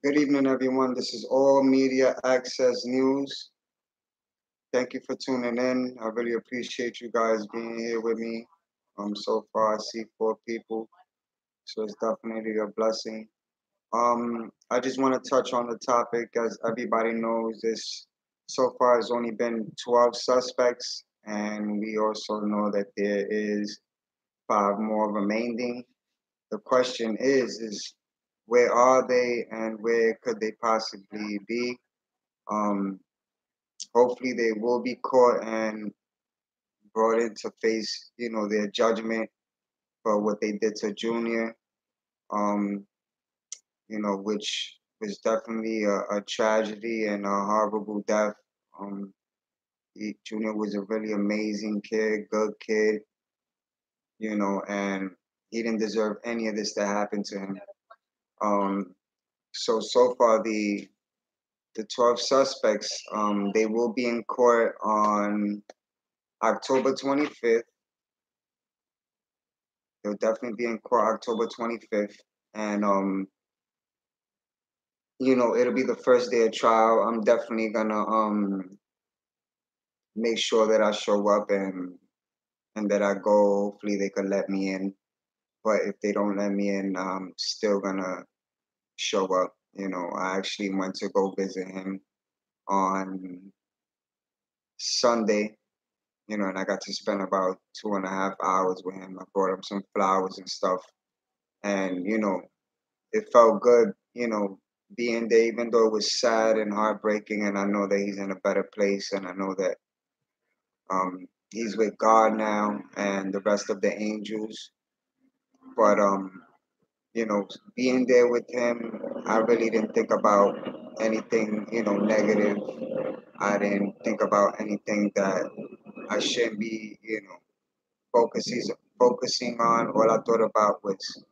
Good evening, everyone. This is All Media Access News. Thank you for tuning in. I really appreciate you guys being here with me. So far I see four people, so it's definitely a blessing. I just want to touch on the topic. As everybody knows, this so far has only been 12 suspects, and we also know that there is five more remaining. The question is where are they and where could they possibly be? Um, Hopefully they will be caught and brought in to face, their judgment for what they did to Junior. Um, which was definitely a tragedy and a horrible death. Junior was a really amazing kid, good kid, and he didn't deserve any of this to happen to him. Um, so far the 12 suspects, they will be in court on October 25th. They'll definitely be in court October 25th. And, it'll be the first day of trial. I'm definitely gonna make sure that I show up and that I go. Hopefully they could let me in. But if they don't let me in, I'm still gonna show up. I actually went to go visit him on Sunday, and I got to spend about 2.5 hours with him. I brought him some flowers and stuff. And, it felt good, being there, even though it was sad and heartbreaking. And I know that he's in a better place, and I know that he's with God now and the rest of the angels. But being there with him, I really didn't think about anything, negative. I didn't think about anything that I shouldn't be, focusing focusing on. All I thought about was,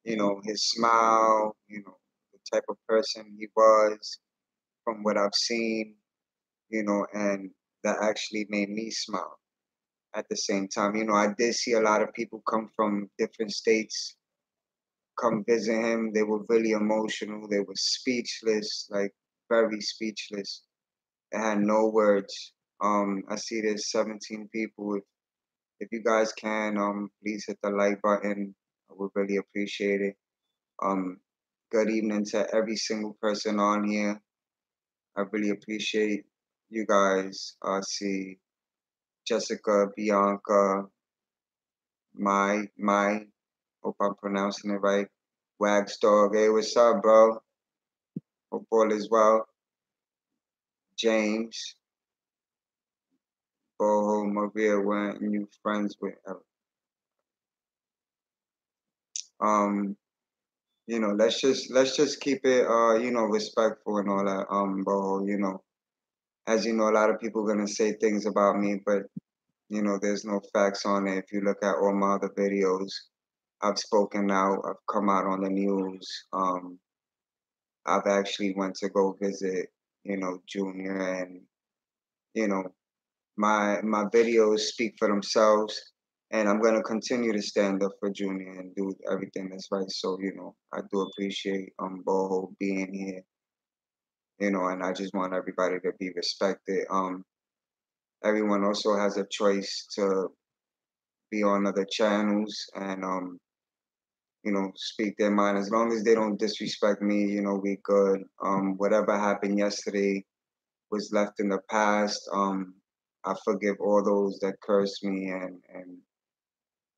his smile, the type of person he was from what I've seen, and that actually made me smile at the same time. I did see a lot of people come from different states come visit him. They were really emotional. They were speechless, like very speechless. They had no words. I see there's 17 people. If you guys can, please hit the like button. I would really appreciate it. Um, Good evening to every single person on here. I really appreciate you guys. I see Jessica, Bianca, my, hope I'm pronouncing it right. Wags Dog, hey, what's up, bro? Hope all is well. James, Boho, Maria, weren't you friends with? Um, let's just keep it, respectful and all that. Boho, as you know, a lot of people gonna say things about me, but there's no facts on it. If you look at all my other videos, I've spoken out. I've come out on the news. I've actually went to go visit, Junior, and you know, my videos speak for themselves, and I'm gonna continue to stand up for Junior and do everything that's right. So I do appreciate Boho being here, and I just want everybody to be respected. Everyone also has a choice to be on other channels and speak their mind. As long as they don't disrespect me, we good. Whatever happened yesterday was left in the past. I forgive all those that curse me and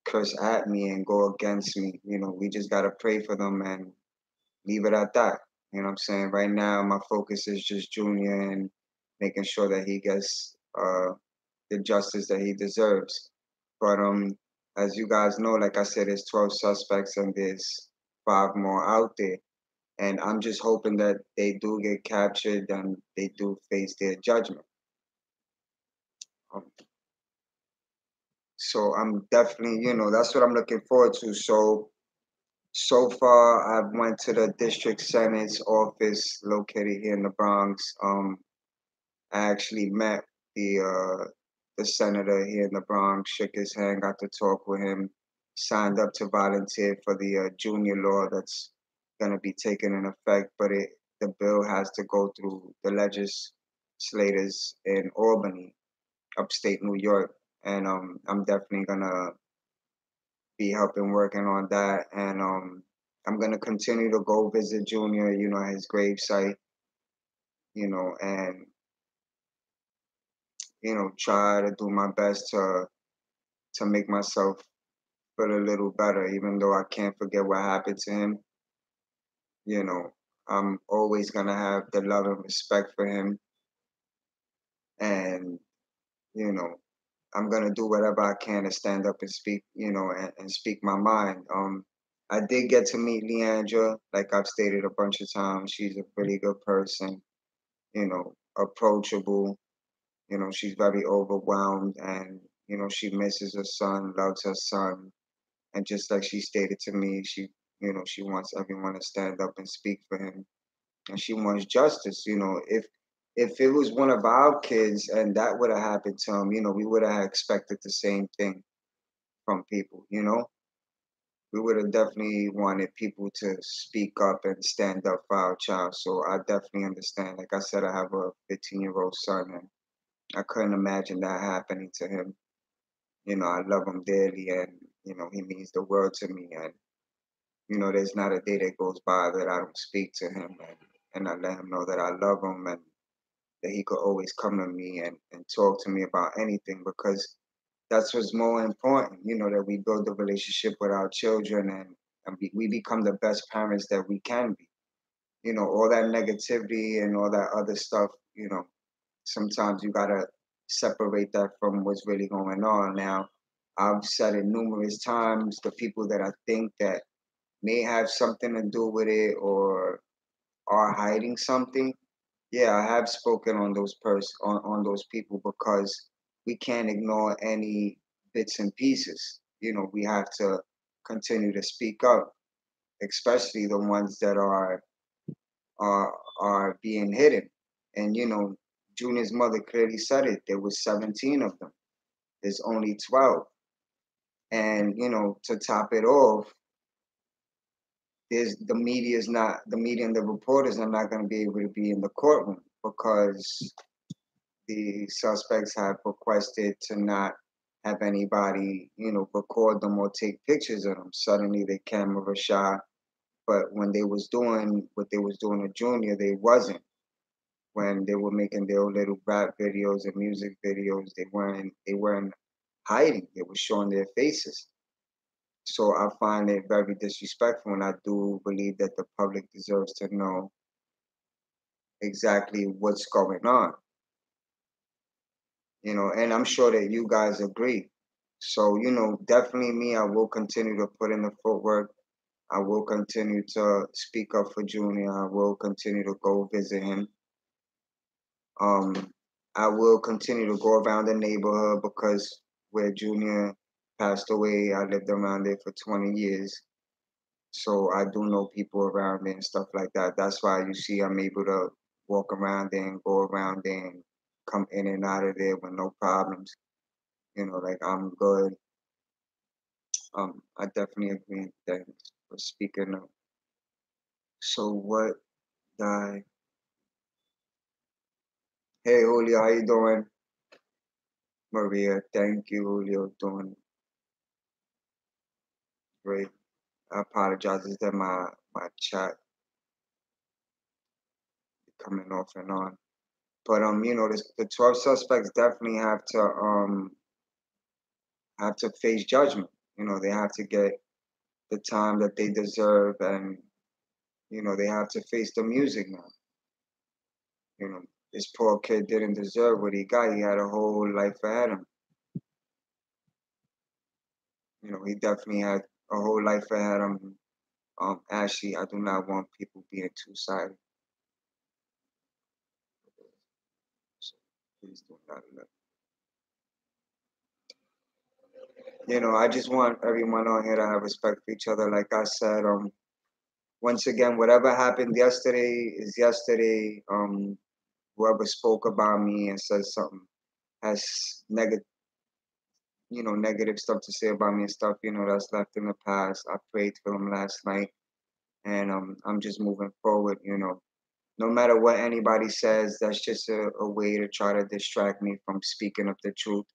curse at me and go against me. We just gotta pray for them and leave it at that. You know what I'm saying? Right now, my focus is just Junior and making sure that he gets the justice that he deserves. But as you guys know, like I said, there's 12 suspects and there's five more out there. And I'm just hoping that they do get captured and they do face their judgment. Um, so I'm definitely, that's what I'm looking forward to. So far, I've went to the district senate's office located here in the Bronx. I actually met the senator here in the Bronx, shook his hand, got to talk with him, signed up to volunteer for the junior law that's going to be taken in effect. But the bill has to go through the legislators in Albany, upstate New York, and I'm definitely gonna be helping working on that, and I'm gonna continue to go visit Junior, at his gravesite, and try to do my best to make myself feel a little better, even though I can't forget what happened to him. You know, I'm always gonna have the love and respect for him, and you know, I'm gonna do whatever I can to stand up and speak, and speak my mind. I did get to meet Leandra, like I've stated a bunch of times. She's a really good person, approachable. She's very overwhelmed, and she misses her son, loves her son, and just like she stated to me, she wants everyone to stand up and speak for him, and she wants justice. If it was one of our kids and that would have happened to him, we would have expected the same thing from people. We would have definitely wanted people to speak up and stand up for our child. So I definitely understand. Like I said, I have a 15-year-old son, and I couldn't imagine that happening to him. I love him dearly, and he means the world to me. And there's not a day that goes by that I don't speak to him, and I let him know that I love him, and that he could always come to me and talk to me about anything, because that's what's more important, that we build a relationship with our children, and we become the best parents that we can be. All that negativity and all that other stuff, sometimes you gotta separate that from what's really going on. Now, I've said it numerous times, the people that I think that may have something to do with it or are hiding something, yeah, I have spoken on on those people, because we can't ignore any bits and pieces. We have to continue to speak up, especially the ones that are being hidden. And Junior's mother clearly said it. There was 17 of them. There's only 12. And to top it off, there's the media and the reporters are not going to be able to be in the courtroom, because the suspects have requested to not have anybody, record them or take pictures of them. Suddenly they camera shy, but when they was doing what they was doing to Junior, they wasn't. When they were making their little rap videos and music videos, they weren't hiding. They were showing their faces. So I find it very disrespectful, and I do believe that the public deserves to know exactly what's going on. And I'm sure that you guys agree. So, definitely me, I will continue to put in the footwork. I will continue to speak up for Junior. I will continue to go visit him. Um, I will continue to go around the neighborhood, because where Junior passed away, I lived around there for 20 years. So I do know people around there and stuff like that. That's why you see I'm able to walk around there and go around there and come in and out of there with no problems. Like I'm good. I definitely agree. Thanks for speaking up. So what guy? Hey Julio, how you doing? Maria, thank you, Julio, doing great. I apologize, it's that my chat coming off and on. But the 12 suspects definitely have to face judgment. They have to get the time that they deserve, and they have to face the music now. This poor kid didn't deserve what he got. He had a whole life ahead of him. He definitely had a whole life ahead of him. Actually, I do not want people being two-sided. So please do not let. I just want everyone on here to have respect for each other. Like I said, once again, whatever happened yesterday is yesterday. Whoever spoke about me and said something has negative stuff to say about me and stuff, that's left in the past. I prayed for them last night, and I'm just moving forward. no matter what anybody says, that's just a way to try to distract me from speaking of the truth.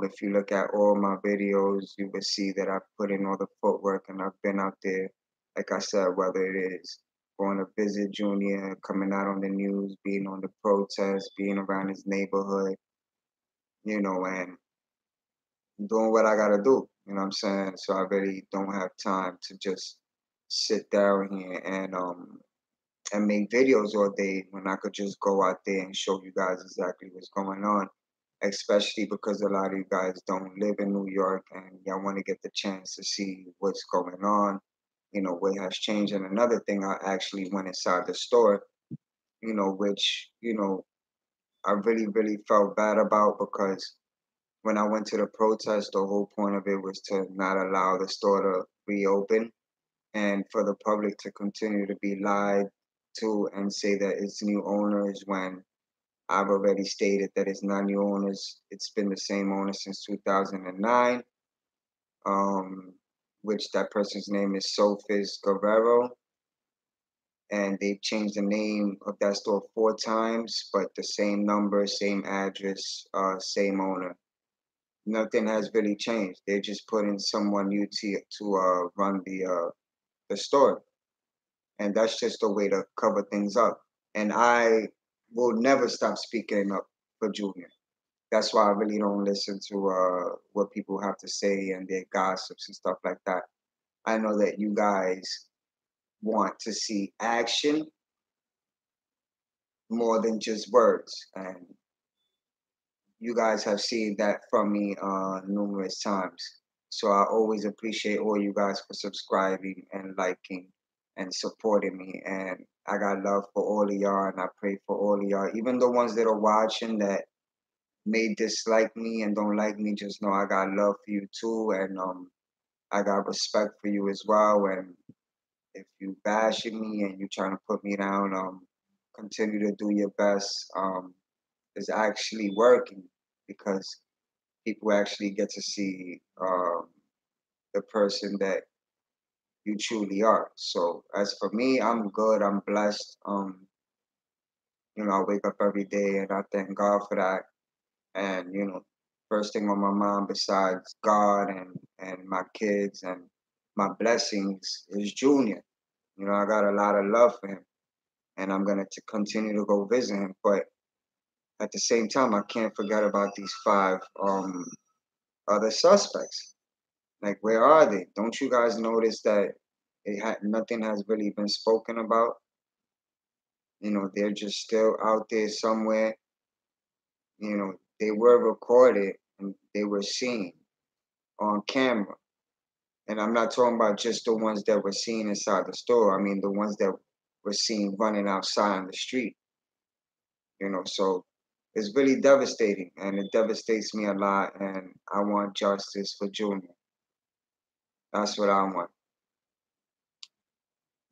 If you look at all my videos, you will see that I've put in all the footwork and I've been out there, like I said, whether it is going to visit Junior, coming out on the news, being on the protest, being around his neighborhood, and doing what I gotta do. You know what I'm saying? So I really don't have time to just sit down here and make videos all day when I could just go out there and show you guys exactly what's going on. Especially because a lot of you guys don't live in New York and y'all want to get the chance to see what's going on, what has changed. And another thing, I actually went inside the store, which, I really, really felt bad about because when I went to the protest, the whole point of it was to not allow the store to reopen and for the public to continue to be lied to and say that it's new owners when I've already stated that it's not new owners. It's been the same owner since 2009, um, which that person's name is Sophis Guerrero. And they've changed the name of that store 4 times, but the same number, same address, same owner. Nothing has really changed. They're just putting someone new to run the store, and that's just a way to cover things up. And I will never stop speaking up for Junior. That's why I really don't listen to what people have to say and their gossips and stuff like that. I know that you guys want to see action more than just words, and you guys have seen that from me numerous times. So I always appreciate all you guys for subscribing and liking and supporting me. And I got love for all of y'all, and I pray for all of y'all, even the ones that are watching that may dislike me and don't like me. Just know I got love for you too, and I got respect for you as well. And if you bashing me and you trying to put me down, continue to do your best. It's actually working because people actually get to see the person that you truly are. So as for me, I'm good. I'm blessed. I wake up every day and I thank God for that. And first thing on my mind besides God and my kids and my blessings is Junior. I got a lot of love for him, and I'm gonna continue to go visit him. But at the same time, I can't forget about these five other suspects. Like, where are they? Don't you guys notice that nothing has really been spoken about? They're just still out there somewhere. They were recorded and they were seen on camera. And I'm not talking about just the ones that were seen inside the store. I mean, the ones that were seen running outside on the street. So it's really devastating, and it devastates me a lot. And I want justice for Junior. That's what I want.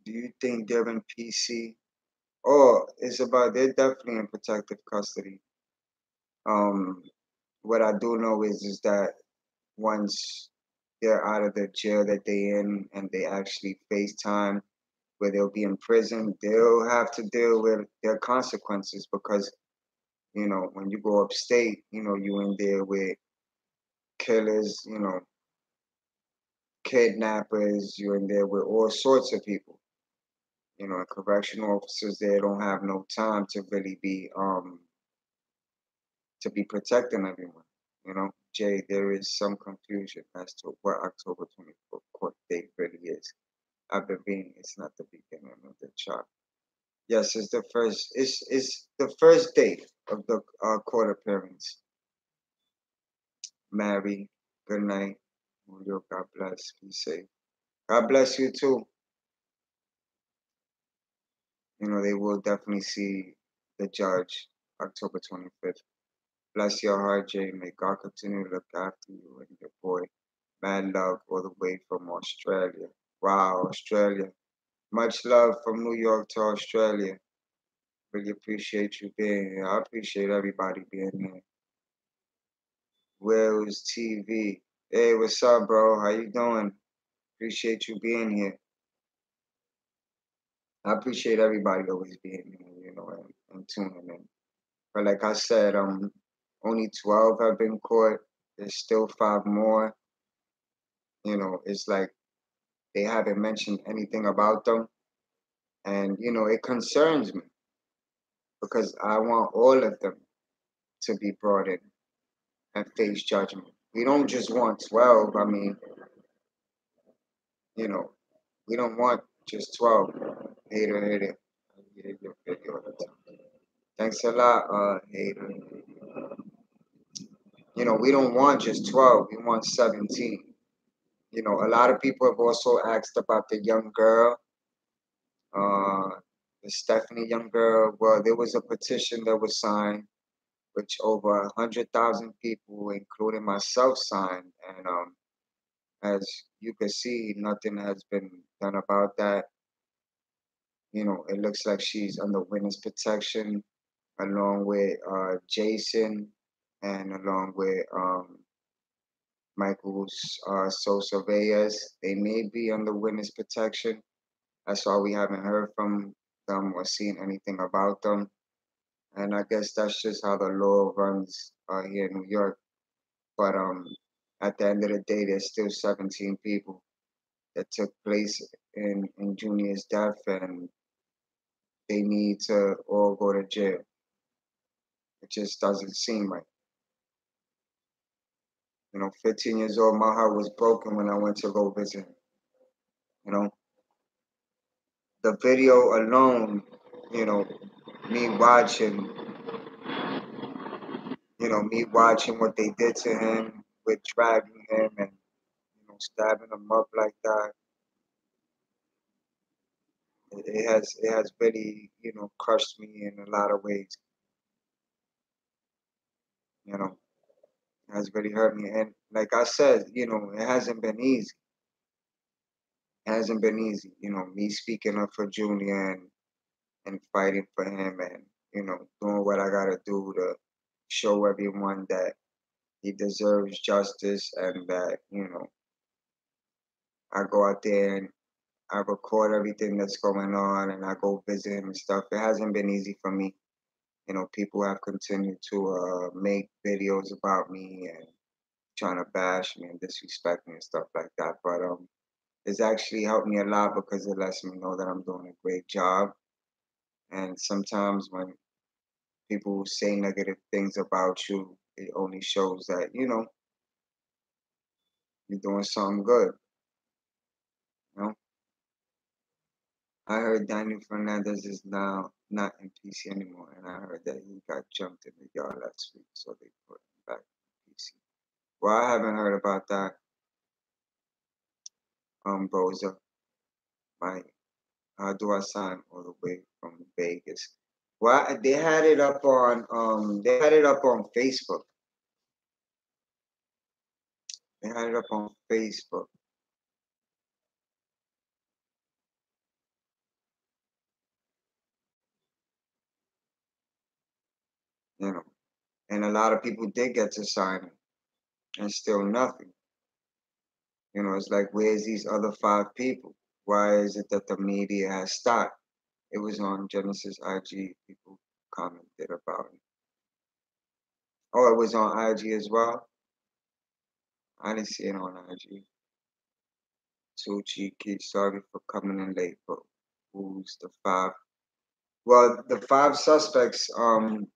Do you think they're in PC? Oh, they're definitely in protective custody. Um, what I do know is that once they're out of the jail that they're in and they actually face time where they'll be in prison, they'll have to deal with their consequences because, when you go upstate, you in there with killers, kidnappers, you're in there with all sorts of people. Correctional officers there don't have no time to really be protecting everyone. Jay, there is some confusion as to what October 24th court date really is. It's not the beginning of the chart. Yes, it's the first date of the court appearance. Mary, good night. God bless. Be safe. God bless you too. They will definitely see the judge October 25th. Bless your heart, Jay. May God continue to look after you and your boy. Mad love all the way from Australia. Wow, Australia. Much love from New York to Australia. Really appreciate you being here. I appreciate everybody being here. Will's TV. Hey, what's up, bro? How you doing? Appreciate you being here. I appreciate everybody always being here, and tuning in. But like I said, only 12 have been caught. There's still five more. It's like they haven't mentioned anything about them. And, it concerns me because I want all of them to be brought in and face judgment. We don't just want 12. I mean, you know, we don't want just 12. Hater, hater. I hate your video all the time. Thanks a lot, hater. We don't want just 12. We want 17. A lot of people have also asked about the young girl, uh, the Stephanie young girl. Well, there was a petition that was signed, which over 100,000 people, including myself, signed. And as you can see, nothing has been done about that. It looks like she's under witness protection, along with Jason, and along with Michael's Sosa Reyes. They may be under witness protection. That's why we haven't heard from them or seen anything about them. And I guess that's just how the law runs here in New York. But at the end of the day, there's still 17 people that took place in Junior's death, and they need to all go to jail. It just doesn't seem right. 15 years old, my heart was broken when I went to go visit him. You know, the video alone, you know, me watching, me watching what they did to him with dragging him and, stabbing him up like that. It has really, crushed me in a lot of ways. You know, it has really hurt me. And like I said, it hasn't been easy. It hasn't been easy. Me speaking up for Junior and fighting for him and, doing what I gotta do to show everyone that he deserves justice and that, I go out there and I record everything that's going on and I go visit him and stuff. It hasn't been easy for me. People have continued to make videos about me and trying to bash me and disrespect me and stuff like that. But it's actually helped me a lot because it lets me know that I'm doing a great job. And sometimes when people say negative things about you, it only shows that, you're doing something good. You know, I heard Daniel Fernandez is now not in PC anymore, and I heard that he got jumped in the yard last week, so they put him back in PC. Well, I haven't heard about that, Boza. My how do I sign all the way from Vegas? Well, they had it up on Facebook. They had it up on Facebook, you know, and a lot of people did get to sign it, and still nothing. It's like, where's these other five people? Why is it that the media has stopped? It was on Genesis IG. People commented about it. Oh, it was on IG as well. I didn't see it on IG. Too cheeky. Sorry for coming in late, but who's the five? Well, the five suspects. I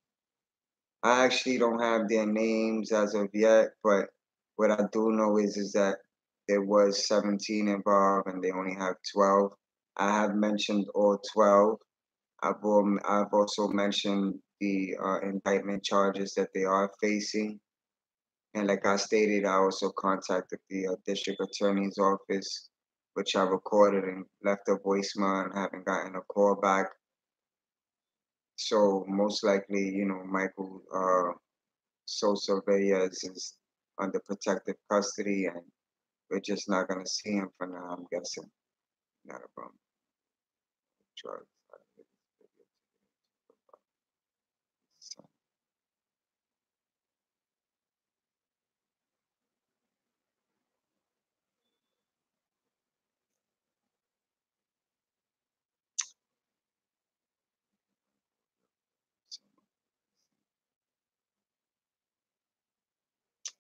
actually don't have their names as of yet, but what I do know is that there was 17 involved and they only have 12. I have mentioned all 12. I've also mentioned the indictment charges that they are facing. And like I stated, I also contacted the district attorney's office, which I recorded and left a voicemail and haven't gotten a call back. So most likely, Michael Sosa Reyes is under protective custody, and we're just not gonna see him for now. I'm guessing. Not a problem. Drugs.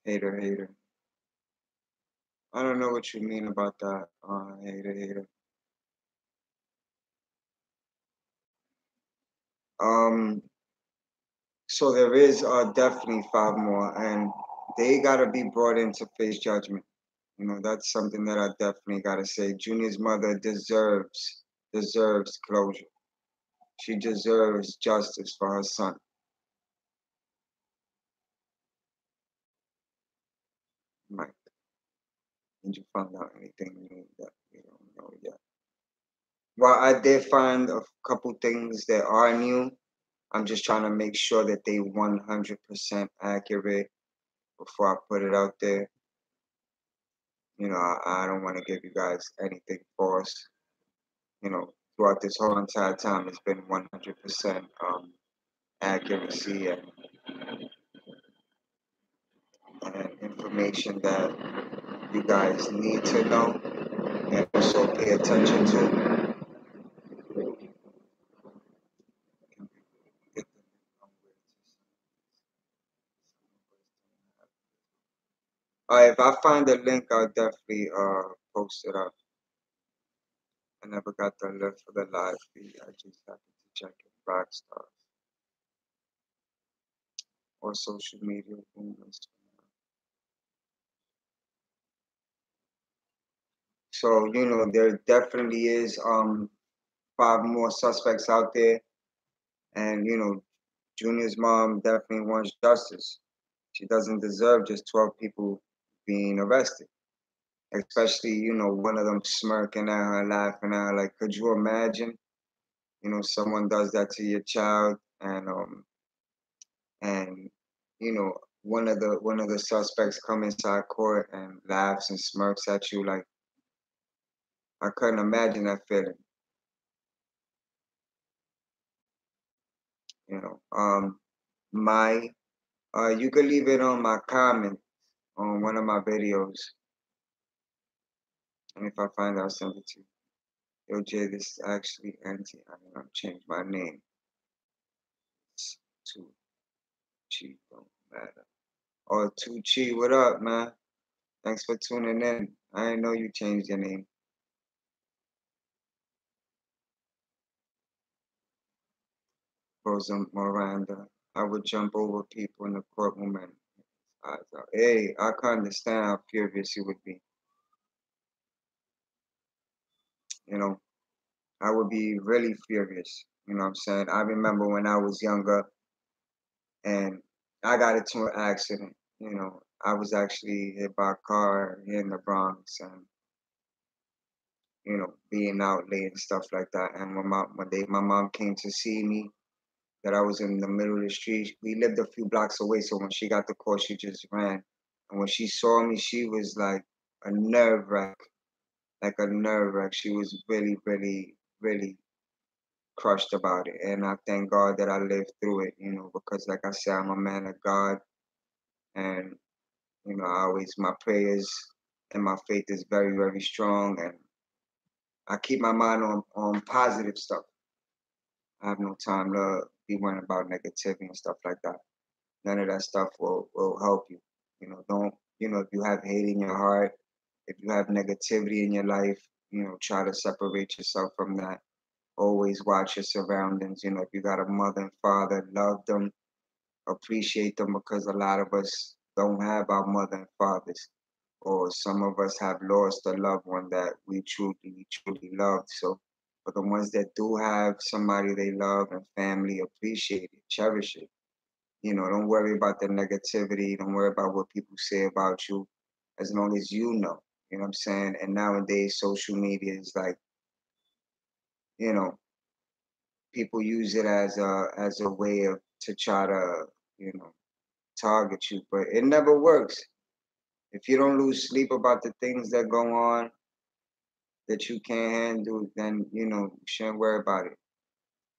Hater, hater. I don't know what you mean about that. Hater, hater. Um, so there is definitely five more, and they gotta be brought in to face judgment. You know, that's something that I definitely gotta say. Junior's mother deserves closure. She deserves justice for her son. Mike, did you find out anything new that you don't know yet? Well, I did find a couple things that are new. I'm just trying to make sure that they 100% accurate before I put it out there. You know, I don't want to give you guys anything false. You know, throughout this whole entire time, it's been 100% accuracy and information that you guys need to know and also pay attention to. If I find a link, I'll definitely post it up. I never got the link for the live feed. I just happened to check it. Rockstar or social media. So you know, there definitely is five more suspects out there, and you know, Junior's mom definitely wants justice. She doesn't deserve just 12 people being arrested, especially you know one of them smirking at her, laughing at her. Like, could you imagine? You know, someone does that to your child, and you know one of the suspects come inside court and laughs and smirks at you. Like, I couldn't imagine that feeling. You know, my you could leave it on my comment on one of my videos, and if I find out, I'll send it to you. Yo, Jay, this is actually Auntie. I'm gonna change my name. It's Chi, don't matter. Oh, Chi, what up, man? Thanks for tuning in. I didn't know you changed your name. Rosa Miranda. I would jump over people in the courtroom and eyes out. Hey, I can understand how furious you would be. You know, I would be really furious. You know what I'm saying? I remember when I was younger and I got into an accident. You know, I was actually hit by a car here in the Bronx and, you know, being out late and stuff like that. And my mom came to see me, that I was in the middle of the street. We lived a few blocks away, so when she got the call, she just ran. And when she saw me, she was like a nerve wreck, like a nerve wreck. She was really, really, really crushed about it. And I thank God that I lived through it, you know, because like I said, I'm a man of God, and you know, I always my prayers and my faith is very, very strong, and I keep my mind on positive stuff. I have no time to be worrying about negativity and stuff like that. None of that stuff will help you. You know, don't, you know, if you have hate in your heart, if you have negativity in your life, you know, try to separate yourself from that. Always watch your surroundings. You know, if you got a mother and father, love them, appreciate them, because a lot of us don't have our mother and fathers, or some of us have lost a loved one that we truly, truly loved. So for the ones that do have somebody they love and family, appreciate it, cherish it. You know, don't worry about the negativity. Don't worry about what people say about you, as long as you know. You know what I'm saying? And nowadays, social media is like, you know, people use it as a way of to try to, you know, target you, but it never works. If you don't lose sleep about the things that go on that you can't handle, then you know you shouldn't worry about it.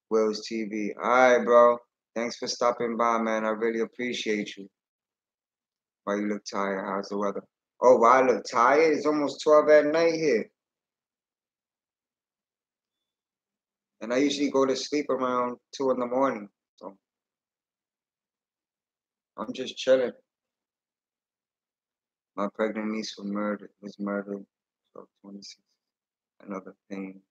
Will's TV. All right, bro. Thanks for stopping by, man. I really appreciate you. Why you look tired? How's the weather? Oh, why I look tired? It's almost 12 at night here. And I usually go to sleep around 2 in the morning. So I'm just chilling. My pregnant niece was murdered. So 26, another pain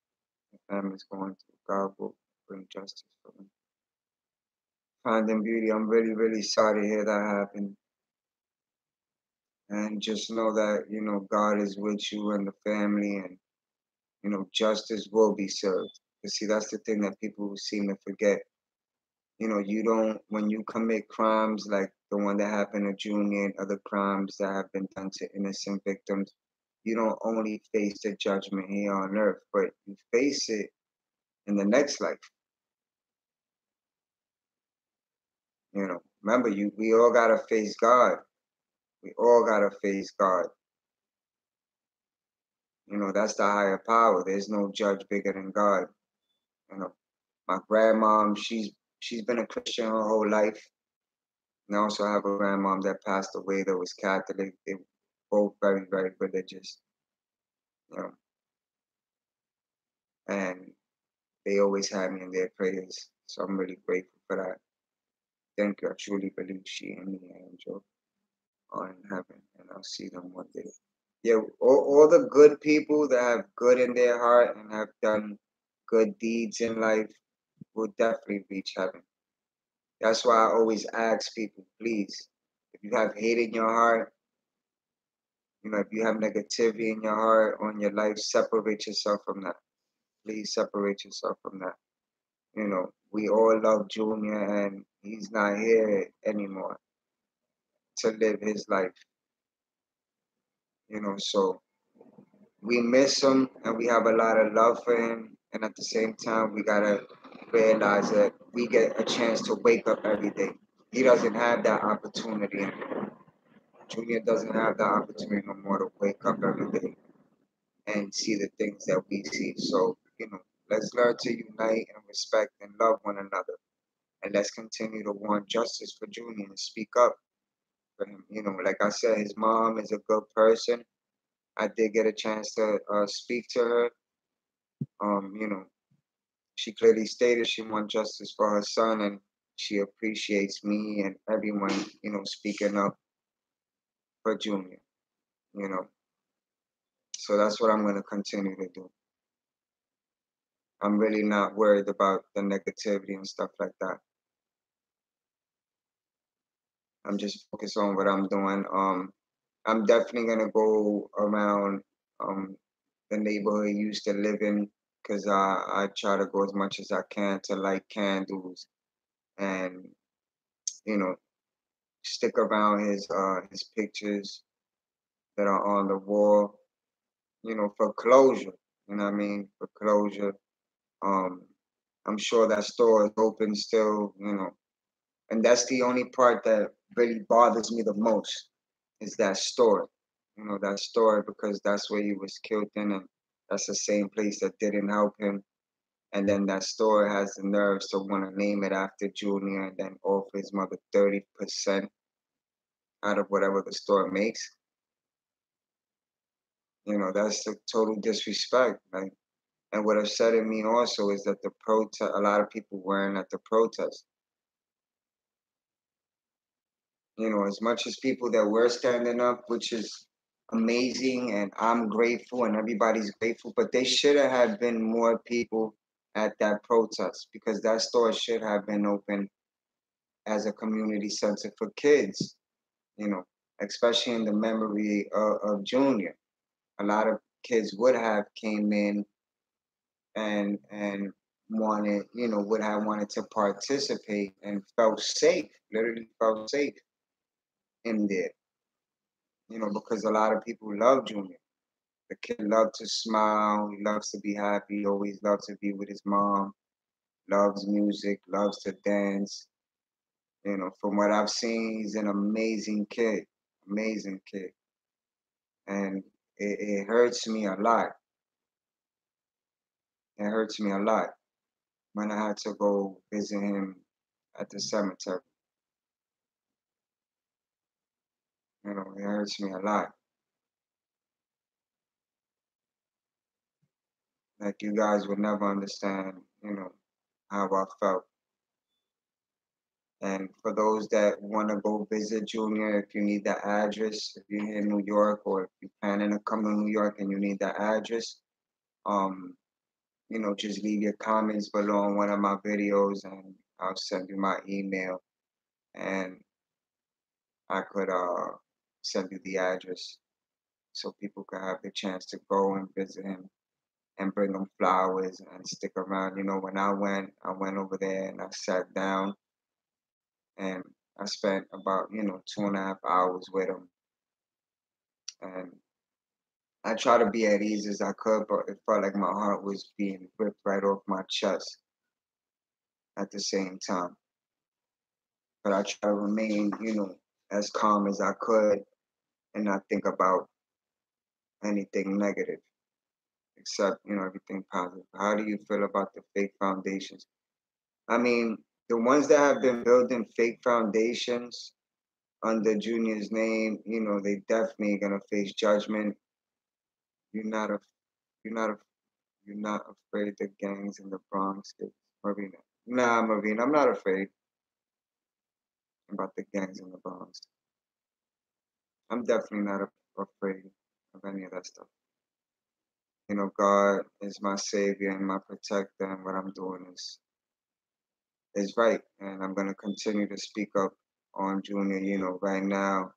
the family's going through. God will bring justice for them. Finding beauty, I'm really, really sorry to hear that happen. And just know that, God is with you and the family, and, justice will be served. But see, that's the thing that people seem to forget. You don't, when you commit crimes like the one that happened to Junior and other crimes that have been done to innocent victims, you don't only face the judgment here on earth, but you face it in the next life. Remember, we all gotta face God. We all gotta face God. That's the higher power. There's no judge bigger than God. You know, my grandmom, she's been a Christian her whole life. And I also have a grandmom that passed away that was Catholic. They were both very, very religious. You know, and they always had me in their prayers. So I'm really grateful for that. Thank you. I truly believe she and me, Angel, are in heaven, and I'll see them one day. Yeah, all the good people that have good in their heart and have done good deeds in life will definitely reach heaven. That's why I always ask people, please, if you have hate in your heart, if you have negativity in your heart on your life, separate yourself from that. Please separate yourself from that. We all love Junior, and he's not here anymore to live his life. So we miss him and we have a lot of love for him. And at the same time, we gotta realize that we get a chance to wake up every day. He doesn't have that opportunity anymore. Junior doesn't have that opportunity no more to wake up every day and see the things that we see. So, let's learn to unite and respect and love one another. And let's continue to want justice for Junior and speak up for him. Like I said, his mom is a good person. I did get a chance to speak to her. Um, you know, she clearly stated she wants justice for her son, and she appreciates me and everyone, speaking up for Junior, you know. So that's what I'm going to continue to do. I'm really not worried about the negativity and stuff like that. I'm just focused on what I'm doing. I'm definitely going to go around um, the neighborhood he used to live in, because I try to go as much as I can to light candles and, you know, stick around his pictures that are on the wall, for closure. You know what I mean? For closure. Um, I'm sure that store is open still, and that's the only part that really bothers me the most is that store. That store, because that's where he was killed in, and that's the same place that didn't help him. And then that store has the nerves to want to name it after Junior and then offer his mother 30% out of whatever the store makes. That's a total disrespect. Like, and what upsetted me also is that a lot of people weren't at the protest. As much as people that were standing up, which is amazing, and I'm grateful, and everybody's grateful, but they should have been more people at that protest, because that store should have been open as a community center for kids, you know, especially in the memory of Junior. A lot of kids would have came in and wanted, would have wanted to participate and felt safe, literally felt safe in there, because a lot of people love Junior. The kid loves to smile, he loves to be happy, always loves to be with his mom, loves music, loves to dance. From what I've seen, he's an amazing kid. And it hurts me a lot. It hurts me a lot when I had to go visit him at the cemetery. It hurts me a lot. Like, you guys would never understand, how I felt. And for those that want to go visit Junior, if you need the address, if you're here in New York or if you're planning to come to New York and you need the address, um, just leave your comments below on one of my videos and I'll send you my email and I could send you the address so people can have the chance to go and visit him and bring them flowers and stick around. When I went over there and I sat down and I spent about, 2.5 hours with him. And I try to be at ease as I could, but it felt like my heart was being ripped right off my chest at the same time. But I try to remain, as calm as I could and not think about anything negative except, everything positive. How do you feel about the fake foundations? I mean, the ones that have been building fake foundations under Junior's name, they definitely gonna face judgment. You're not a, you're not a, you're not afraid the gangs in the Bronx, Marina. Nah, Marina, I'm not afraid about the gangs in the Bronx. I'm definitely not afraid of any of that stuff. God is my savior and my protector, and what I'm doing is right. And I'm gonna continue to speak up on Junior. Right now,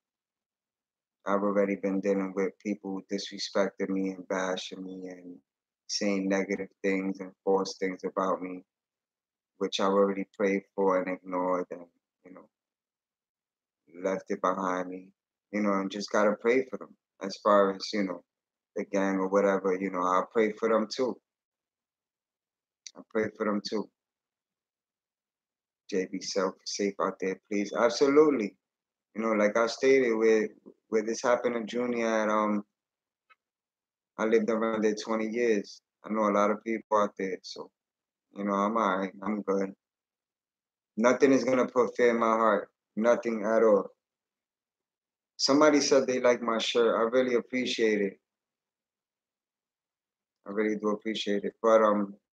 I've already been dealing with people who disrespected me and bashing me and saying negative things and false things about me, which I've already prayed for and ignored and, you know, left it behind me, and just gotta pray for them. As far as, the gang or whatever, I'll pray for them too. I pray for them too. JB safe out there, please. Absolutely. Like I stated, where this happened to Junior at I lived around there 20 years. I know a lot of people out there, so I'm alright. I'm good. Nothing is gonna put fear in my heart. Nothing at all. Somebody said they like my shirt. I really appreciate it. I really do appreciate it. But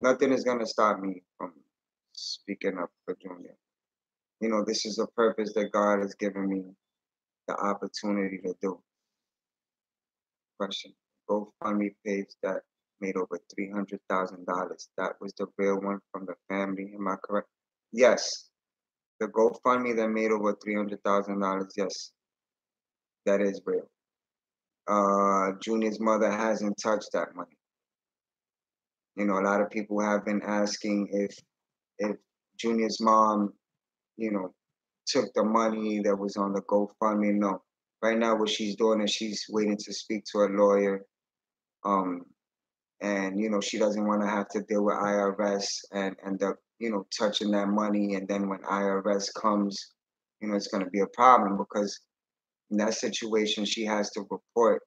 nothing is gonna stop me from speaking up for Junior. This is a purpose that God has given me the opportunity to do. Question. GoFundMe page that made over $300,000. That was the real one from the family. Am I correct? Yes. The GoFundMe that made over $300,000. Yes, that is real. Junior's mother hasn't touched that money. A lot of people have been asking if Junior's mom, you know, took the money that was on the GoFundMe. No. Right now, what she's doing is she's waiting to speak to a lawyer. Um, and she doesn't want to have to deal with IRS and end up touching that money. And then when IRS comes, it's going to be a problem because in that situation she has to report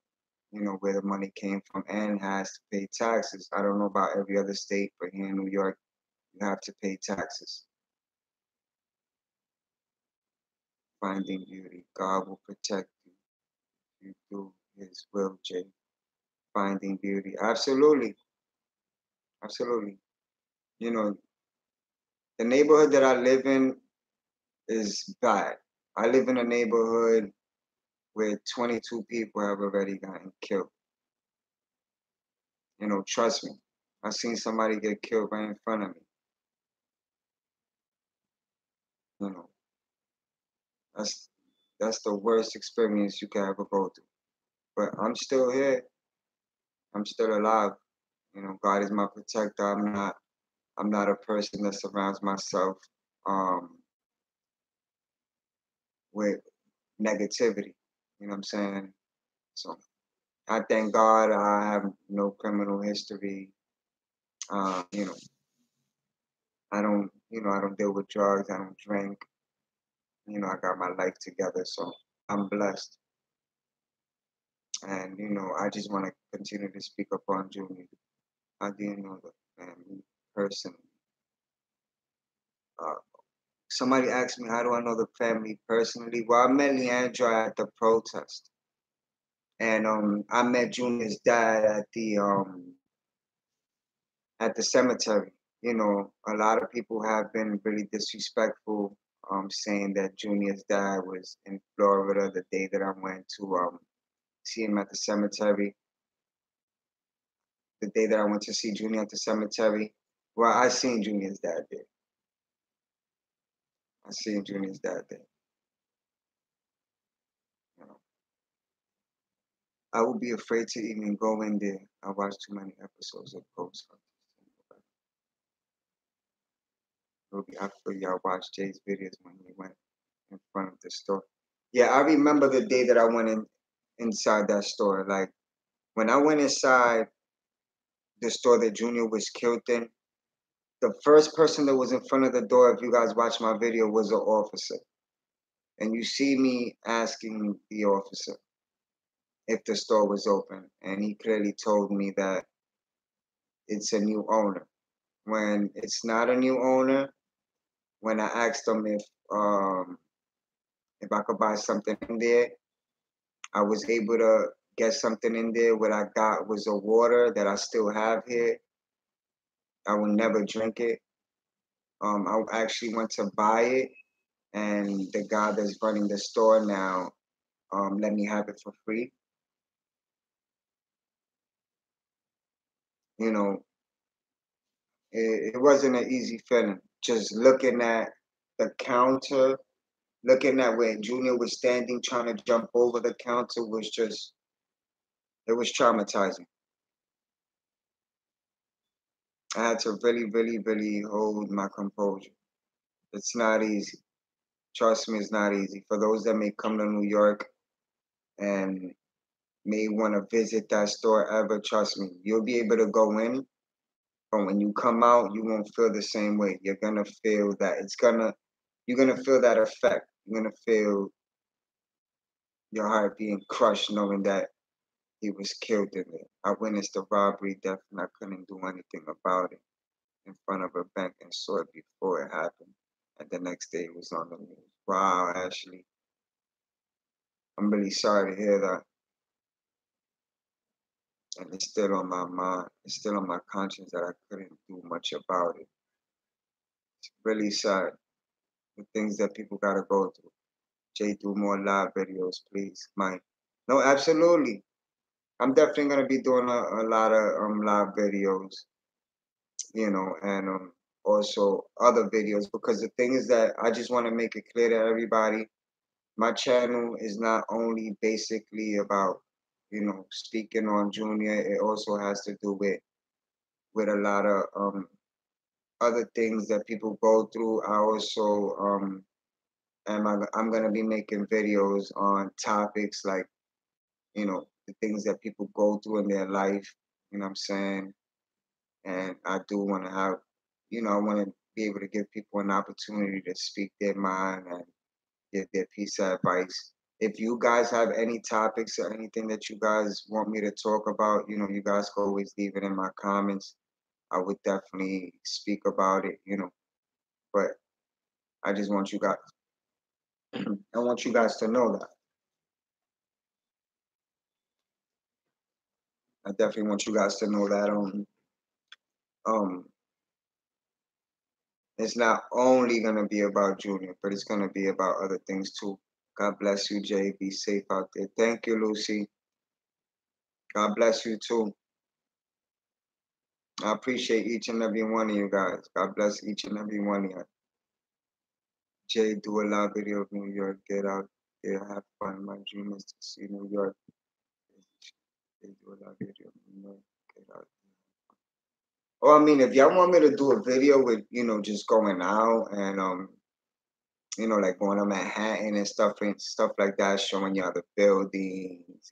where the money came from and has to pay taxes. I don't know about every other state, but here in New York, you have to pay taxes. Finding beauty. God will protect you. You do his will, Jay. Finding beauty. Absolutely. Absolutely. You know, the neighborhood that I live in is bad. I live in a neighborhood where 22 people have already gotten killed. Trust me. I've seen somebody get killed right in front of me. You know, that's that's the worst experience you can ever go through. But I'm still here. I'm still alive. God is my protector. I'm not a person that surrounds myself um with negativity. You know what I'm saying? So I thank God I have no criminal history. Uh, you know, I don't deal with drugs. I don't drink. I got my life together, so I'm blessed. And I just want to continue to speak up on Junior. I didn't know the family person. Uh, Somebody asked me, how do I know the family personally? Well, I met Leandra at the protest, and I met Junior's dad at the cemetery. A lot of people have been really disrespectful saying that Junior's dad was in Florida the day that I went to see him at the cemetery. The day that I went to see Junior at the cemetery. Well, I seen Junior's dad there. I seen Junior's dad there. You know, I would be afraid to even go in there. I watched too many episodes of Ghost Hunters. Ruby, I feel y'all watched Jay's videos when he went in front of the store. Yeah, I remember the day that I went inside that store. Like when I went inside the store that Junior was killed in, the first person that was in front of the door, if you guys watch my video, was an officer. And you see me asking the officer if the store was open, and he clearly told me that it's a new owner. When it's not a new owner, when I asked him if I could buy something in there, I was able to get something in there. What I got was a water that I still have here. I will never drink it. I actually went to buy it, and the guy that's running the store now let me have it for free. You know, it wasn't an easy feeling. Just looking at the counter, looking at where Junior was standing, trying to jump over the counter was just, it was traumatizing. I had to really, really, really hold my composure. It's not easy. Trust me, it's not easy. For those that may come to New York and may want to visit that store ever, trust me, you'll be able to go in, but when you come out, you won't feel the same way. You're gonna feel that you're gonna feel that effect. You're gonna feel your heart being crushed knowing that he was killed in it. I witnessed the robbery, death, and I couldn't do anything about it in front of a bank and saw it before it happened. And the next day it was on the news. Wow, Ashley, I'm really sorry to hear that. And it's still on my mind. It's still on my conscience that I couldn't do much about it. It's really sad. The things that people gotta go through. Jay, do more live videos, please, Mike. No, absolutely. I'm definitely gonna be doing a lot of live videos, and also other videos because the thing is that I just want to make it clear to everybody. My channel is not only basically about speaking on Junior. It also has to do with a lot of other things that people go through. I also I'm gonna be making videos on topics like the things that people go through in their life. You know what I'm saying? And I do want to have, I want to be able to give people an opportunity to speak their mind and give their piece of advice. If you guys have any topics or anything that you guys want me to talk about, you guys can always leave it in my comments. I would definitely speak about it. But I just want you guys, I want you guys to know that. I definitely want you guys to know that um it's not only gonna be about Junior, but it's gonna be about other things too. God bless you, Jay. Be safe out there. Thank you, Lucy. God bless you too. I appreciate each and every one of you guys. God bless each and every one of you. Jay, do a live video of New York. Get out there, have fun. My dream is to see New York. Jay, do a live video of New York. Get out there. Oh, I mean, if y'all want me to do a video with, just going out and like going to Manhattan and stuff like that, showing y'all the buildings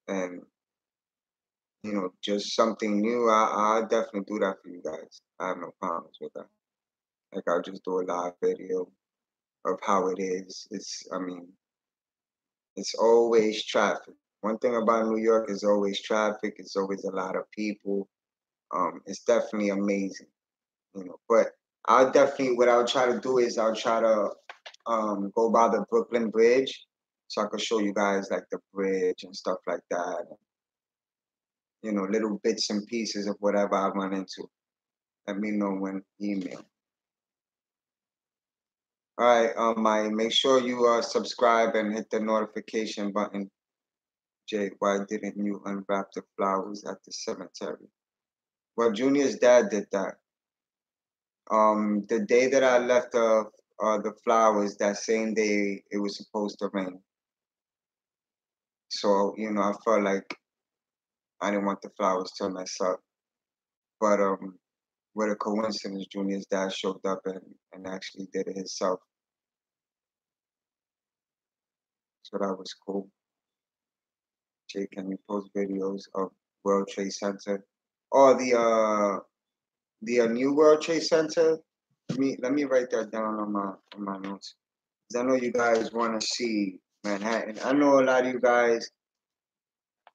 and just something new. I'll definitely do that for you guys. I have no problems with that. Like I'll just do a live video of how it is. I mean, it's always traffic. One thing about New York is always traffic. It's always a lot of people. It's definitely amazing. But what I'll try to do is I'll try to go by the Brooklyn Bridge so I can show you guys like the bridge and stuff like that. Little bits and pieces of whatever I run into. Let me know when email. All right, make sure you subscribe and hit the notification button. Jay, why didn't you unwrap the flowers at the cemetery? Well, Junior's dad did that. The day that I left the flowers, that same day it was supposed to rain. So, I felt like I didn't want the flowers to mess up. But what a coincidence, Junior's dad showed up and actually did it himself. So that was cool. Jay, can you post videos of World Trade Center? Or the new World Trade Center? Let me write that down on my notes. 'Cause I know you guys want to see Manhattan. I know a lot of you guys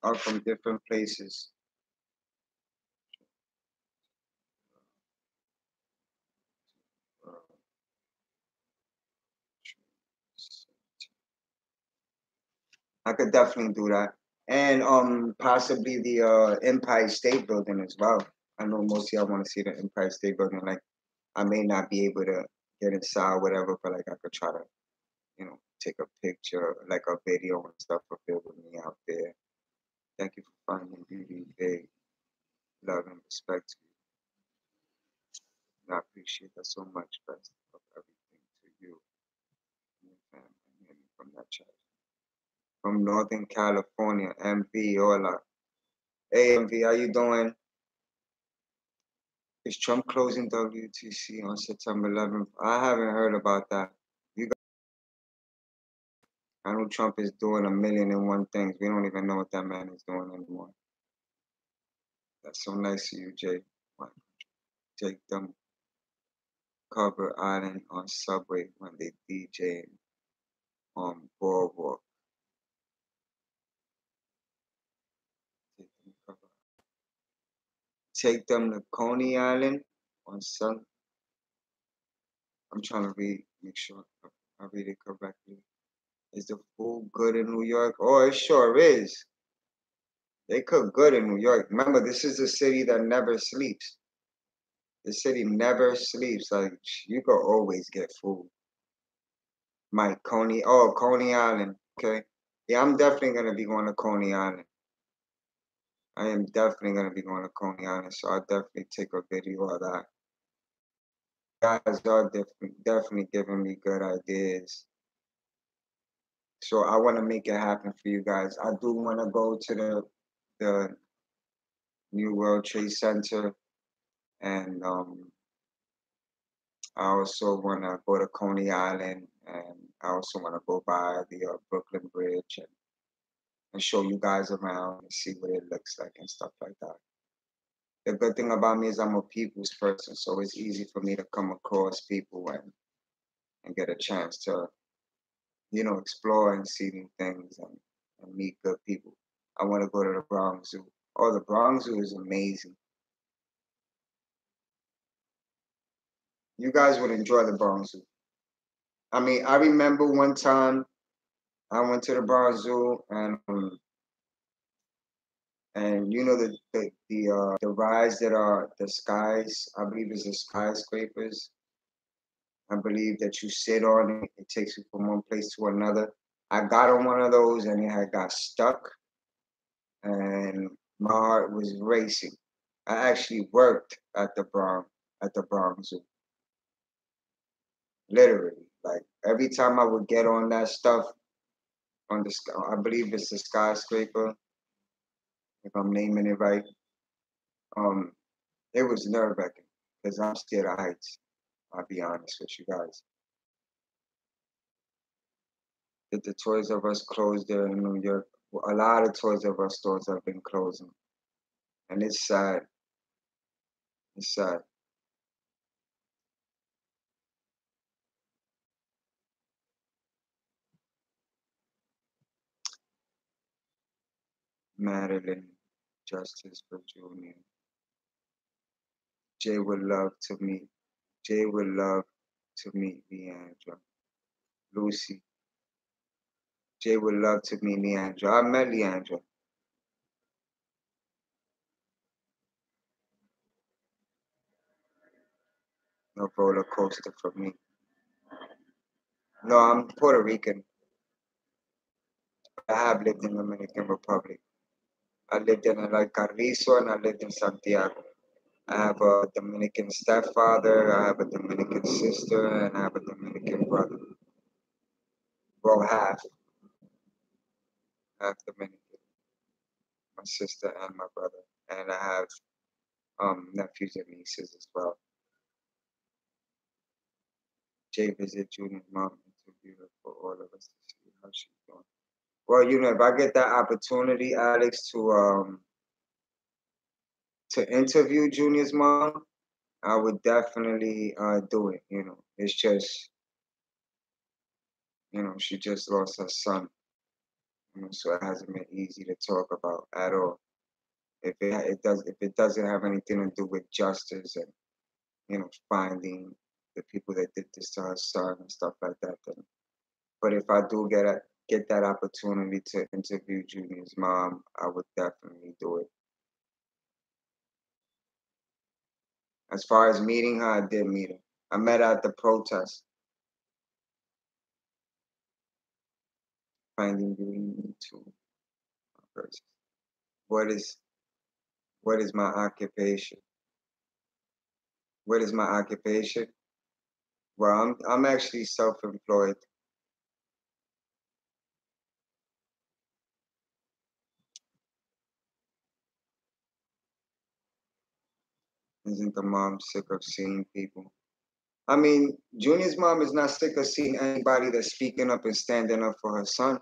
are from different places. I could definitely do that. And possibly the Empire State Building as well. I know most of y'all want to see the Empire State Building. Like I may not be able to get inside, whatever, but like I could try to, take a picture, like a video and stuff of it with me out there. Thank you for finding beauty, big love and respect to you. I appreciate that so much. Best of everything to you and your family and from that chat. From Northern California, MV, hola. Hey MV, how you doing? Is Trump closing WTC on September 11th? I haven't heard about that. You guys, I know Trump is doing a million and one things. We don't even know what that man is doing anymore. That's so nice of you, Jay. Take them cover island on subway when they DJ on boardwalk. Take them to Coney Island on Sun. I'm trying to make sure I read it correctly. Is the food good in New York? Oh, it sure is. They cook good in New York. Remember, this is a city that never sleeps. The city never sleeps. Like you could always get food. Coney Island. Okay. Yeah, I'm definitely gonna be going to Coney Island. I am definitely gonna be going to Coney Island, so I'll definitely take a video of that. Guys are definitely giving me good ideas. So I want to make it happen for you guys. I do want to go to the New World Trade Center, and I also want to go to Coney Island, and I also want to go by the Brooklyn Bridge and show you guys around and see what it looks like and stuff like that. The good thing about me is I'm a people's person, so it's easy for me to come across people and get a chance to, explore and see new things and meet good people. I want to go to the Bronx Zoo. Oh, the Bronx Zoo is amazing. You guys would enjoy the Bronx Zoo. I mean, I remember one time I went to the Bronx Zoo and the rides that are the skies, I believe it's the skyscrapers. I believe that you sit on it, it takes you from one place to another. I got on one of those and it had got stuck and my heart was racing. I actually worked at the Bronx Zoo. Literally. Like every time I would get on that stuff on I believe it's the skyscraper, if I'm naming it right. Um, it was nerve wracking because I'm scared of heights. I'll be honest with you guys. Did the Toys R Us close there in New York? Well, a lot of Toys R Us stores have been closing, and it's sad. It's sad. Madeline, Justice for Junior. Jay would love to meet. Jay would love to meet Leandra. Lucy. Jay would love to meet Leandra. I met Leandra. No roller coaster for me. No, I'm Puerto Rican. I have lived in Dominican Republic. I lived in El Carrizo and I lived in Santiago. I have a Dominican stepfather, I have a Dominican sister, and I have a Dominican brother. Well, half Dominican, my sister and my brother. And I have nephews and nieces as well. Jay visit Junior's mom interview her for all of us to see how she's doing. Well, if I get that opportunity, Alex, to interview Junior's mom, I would definitely do it. It's just she just lost her son, so it hasn't been easy to talk about at all. If it doesn't have anything to do with justice and finding the people that did this to her son and stuff like that, then. But if I do get that opportunity to interview Junior's mom, I would definitely do it. As far as meeting her, I did meet her. I met her at the protest. Finding beauty in me too. First. What is what is my occupation? What is my occupation? Well, I'm actually self-employed. Isn't the mom sick of seeing people? I mean, Junior's mom is not sick of seeing anybody that's speaking up and standing up for her son.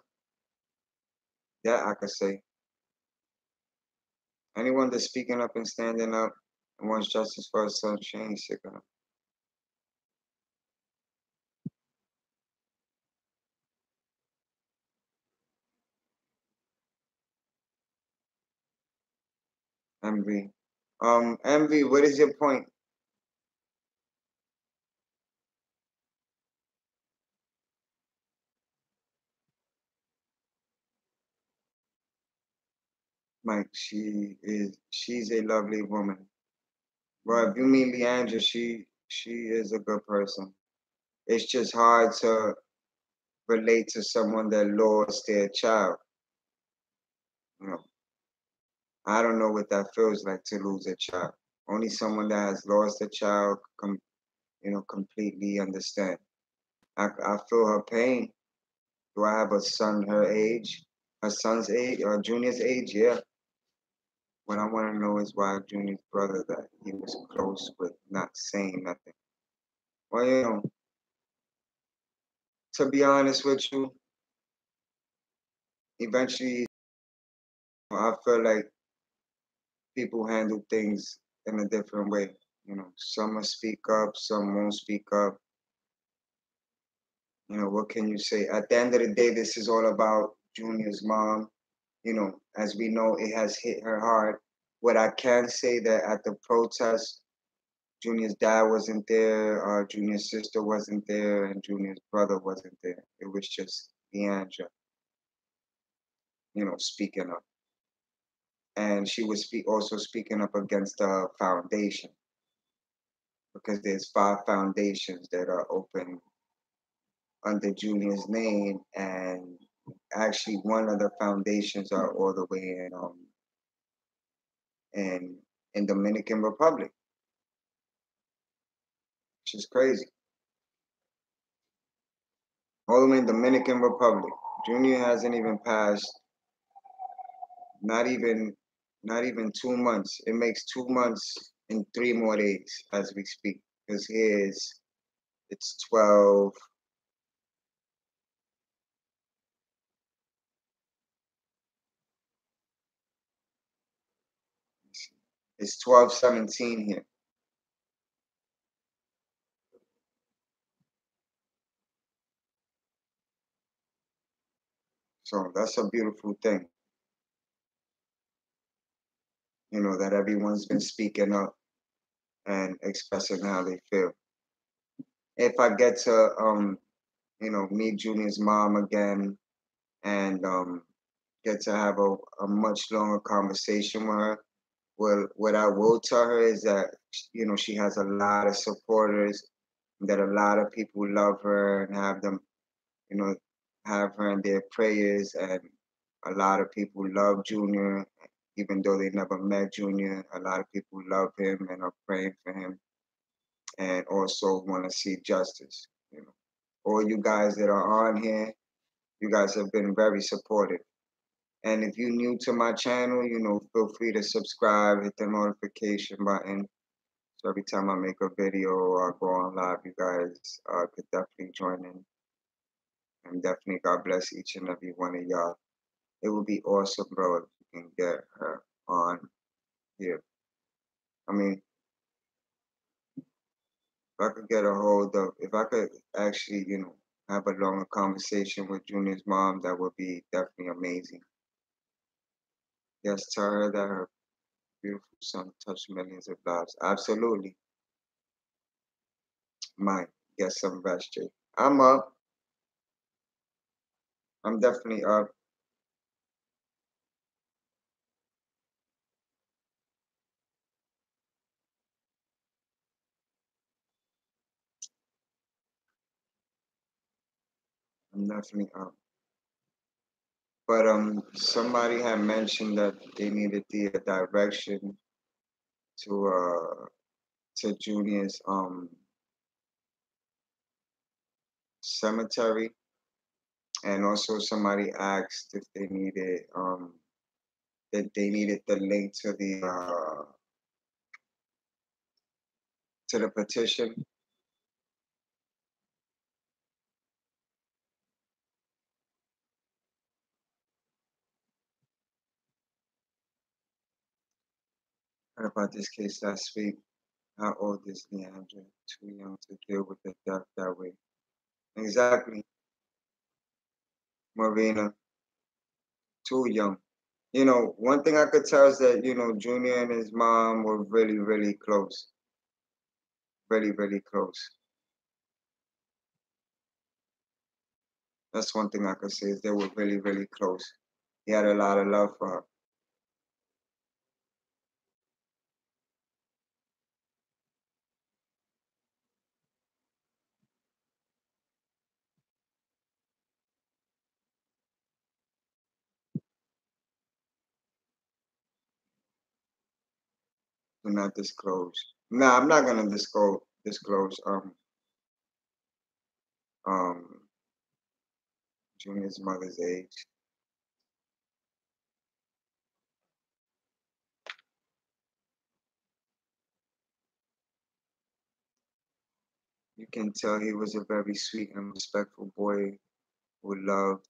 That I could say. Anyone that's speaking up and standing up and wants justice for her son, she ain't sick of him. Envy. Envy, what is your point? Mike, she's a lovely woman. Well, if you meet Leandra, she is a good person. It's just hard to relate to someone that lost their child. You know, I don't know what that feels like to lose a child. Only someone that has lost a child completely understand. I feel her pain. Do I have a son her age? Her son's age or Junior's age? Yeah. What I want to know is why Junior's brother that he was close with not saying nothing. Well, to be honest with you, eventually I feel like people handle things in a different way. Some will speak up, some won't speak up. What can you say? At the end of the day, this is all about Junior's mom. As we know, it has hit her hard. What I can say that at the protest, Junior's dad wasn't there, Junior's sister wasn't there, and Junior's brother wasn't there. It was just Leandra, speaking up. And she was also speaking up against the foundation because there's 5 foundations that are open under Junior's name, and actually one of the foundations are all the way in in Dominican Republic, which is crazy. All the way in Dominican Republic. Junior hasn't even passed not even not even 2 months. It makes 2 months in 3 more days as we speak. Because it's 12. It's 12:17 here. So that's a beautiful thing, that everyone's been speaking up and expressing how they feel. If I get to meet Junior's mom again and get to have a much longer conversation with her, well, what I will tell her is that she has a lot of supporters, that a lot of people love her and have them you know, have her in their prayers. And a lot of people love Junior, even though they never met Junior. A lot of people love him and are praying for him, and also want to see justice. You know, all you guys that are on here, you guys have been very supportive. And if you're new to my channel, feel free to subscribe, hit the notification button. So every time I make a video or I go on live, you guys could definitely join in. And definitely God bless each and every one of y'all. It would be awesome, bro, if you can get her on here. I mean, if I could get a hold of, if I could actually, have a longer conversation with Junior's mom, that would be definitely amazing. Yes, tell her that her beautiful son touched millions of lives. Absolutely. Mike, get some rest, Jay. I'm up. I'm definitely up. I'm definitely up. But somebody had mentioned that they needed the direction to Junior's cemetery, and also somebody asked if they needed the link to the petition. Heard about this case last week. How old is Leandra? Too young to deal with the death that way. Exactly, Marina. Too young. One thing I could tell is that, Junior and his mom were really, really close. Really, really close. That's one thing I could say is they were really, really close. He had a lot of love for her. Do not disclose. Nah, I'm not gonna disclose um Junior's mother's age. You can tell he was a very sweet and respectful boy who loved.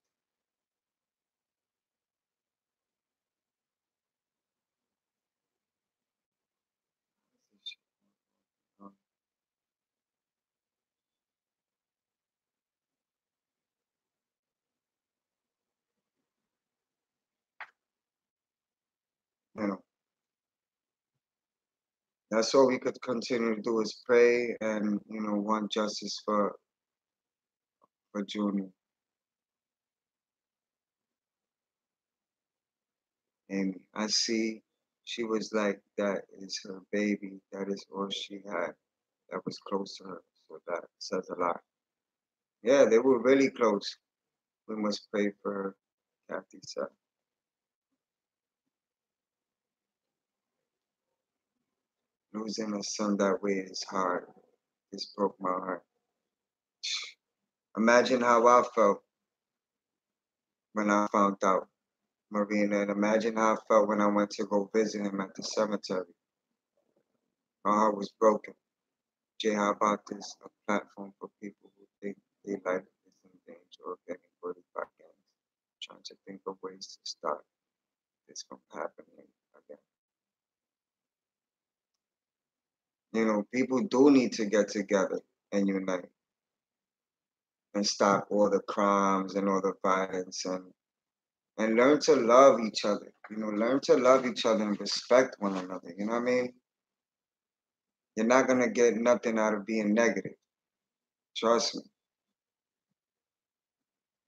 You know, that's all we could continue to do is pray and want justice for Junior. And I see she was like, that is her baby. That is all she had that was close to her. So that says a lot. Yeah, they were really close. We must pray for her, Kathy said. Losing a son that way is hard. This broke my heart. Imagine how I felt when I found out, Marina, and imagine how I felt when I went to go visit him at the cemetery. My heart was broken. Jay, how about this? A platform for people who think their life is in danger of getting bullied by gangs, trying to think of ways to stop this from happening again. People do need to get together and unite and stop all the crimes and all the violence, and learn to love each other. Learn to love each other and respect one another. You know what I mean? You're not gonna get nothing out of being negative. Trust me.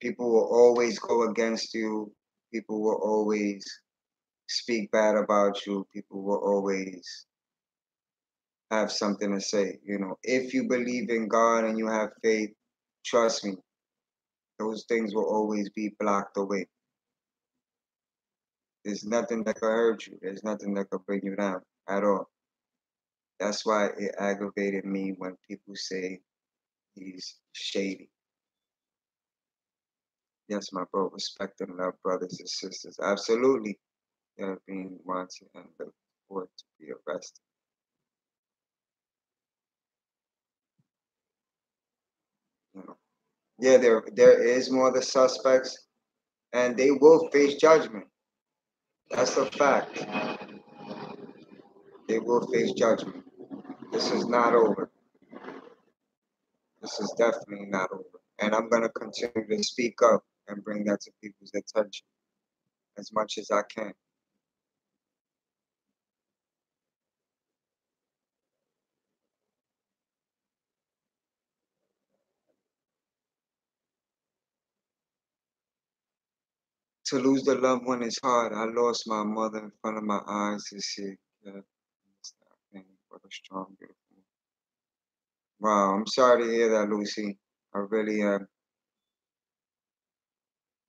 People will always go against you. People will always speak bad about you. People will always have something to say. If you believe in God and you have faith, trust me, those things will always be blocked away. There's nothing that could hurt you. There's nothing that could bring you down at all. That's why it aggravated me when people say he's shady. Yes, my bro, respect and love brothers and sisters. Absolutely. They're being wanted and looked for to be arrested. You know. Yeah, there is more the suspects and they will face judgment. That's a fact. They will face judgment. This is not over. This is definitely not over. And I'm gonna continue to speak up and bring that to people's attention as much as I can. To lose the loved one is hard. I lost my mother in front of my eyes this year. Yeah, it's not pain, but a strong, beautiful. Wow, I'm sorry to hear that, Lucy. I really am.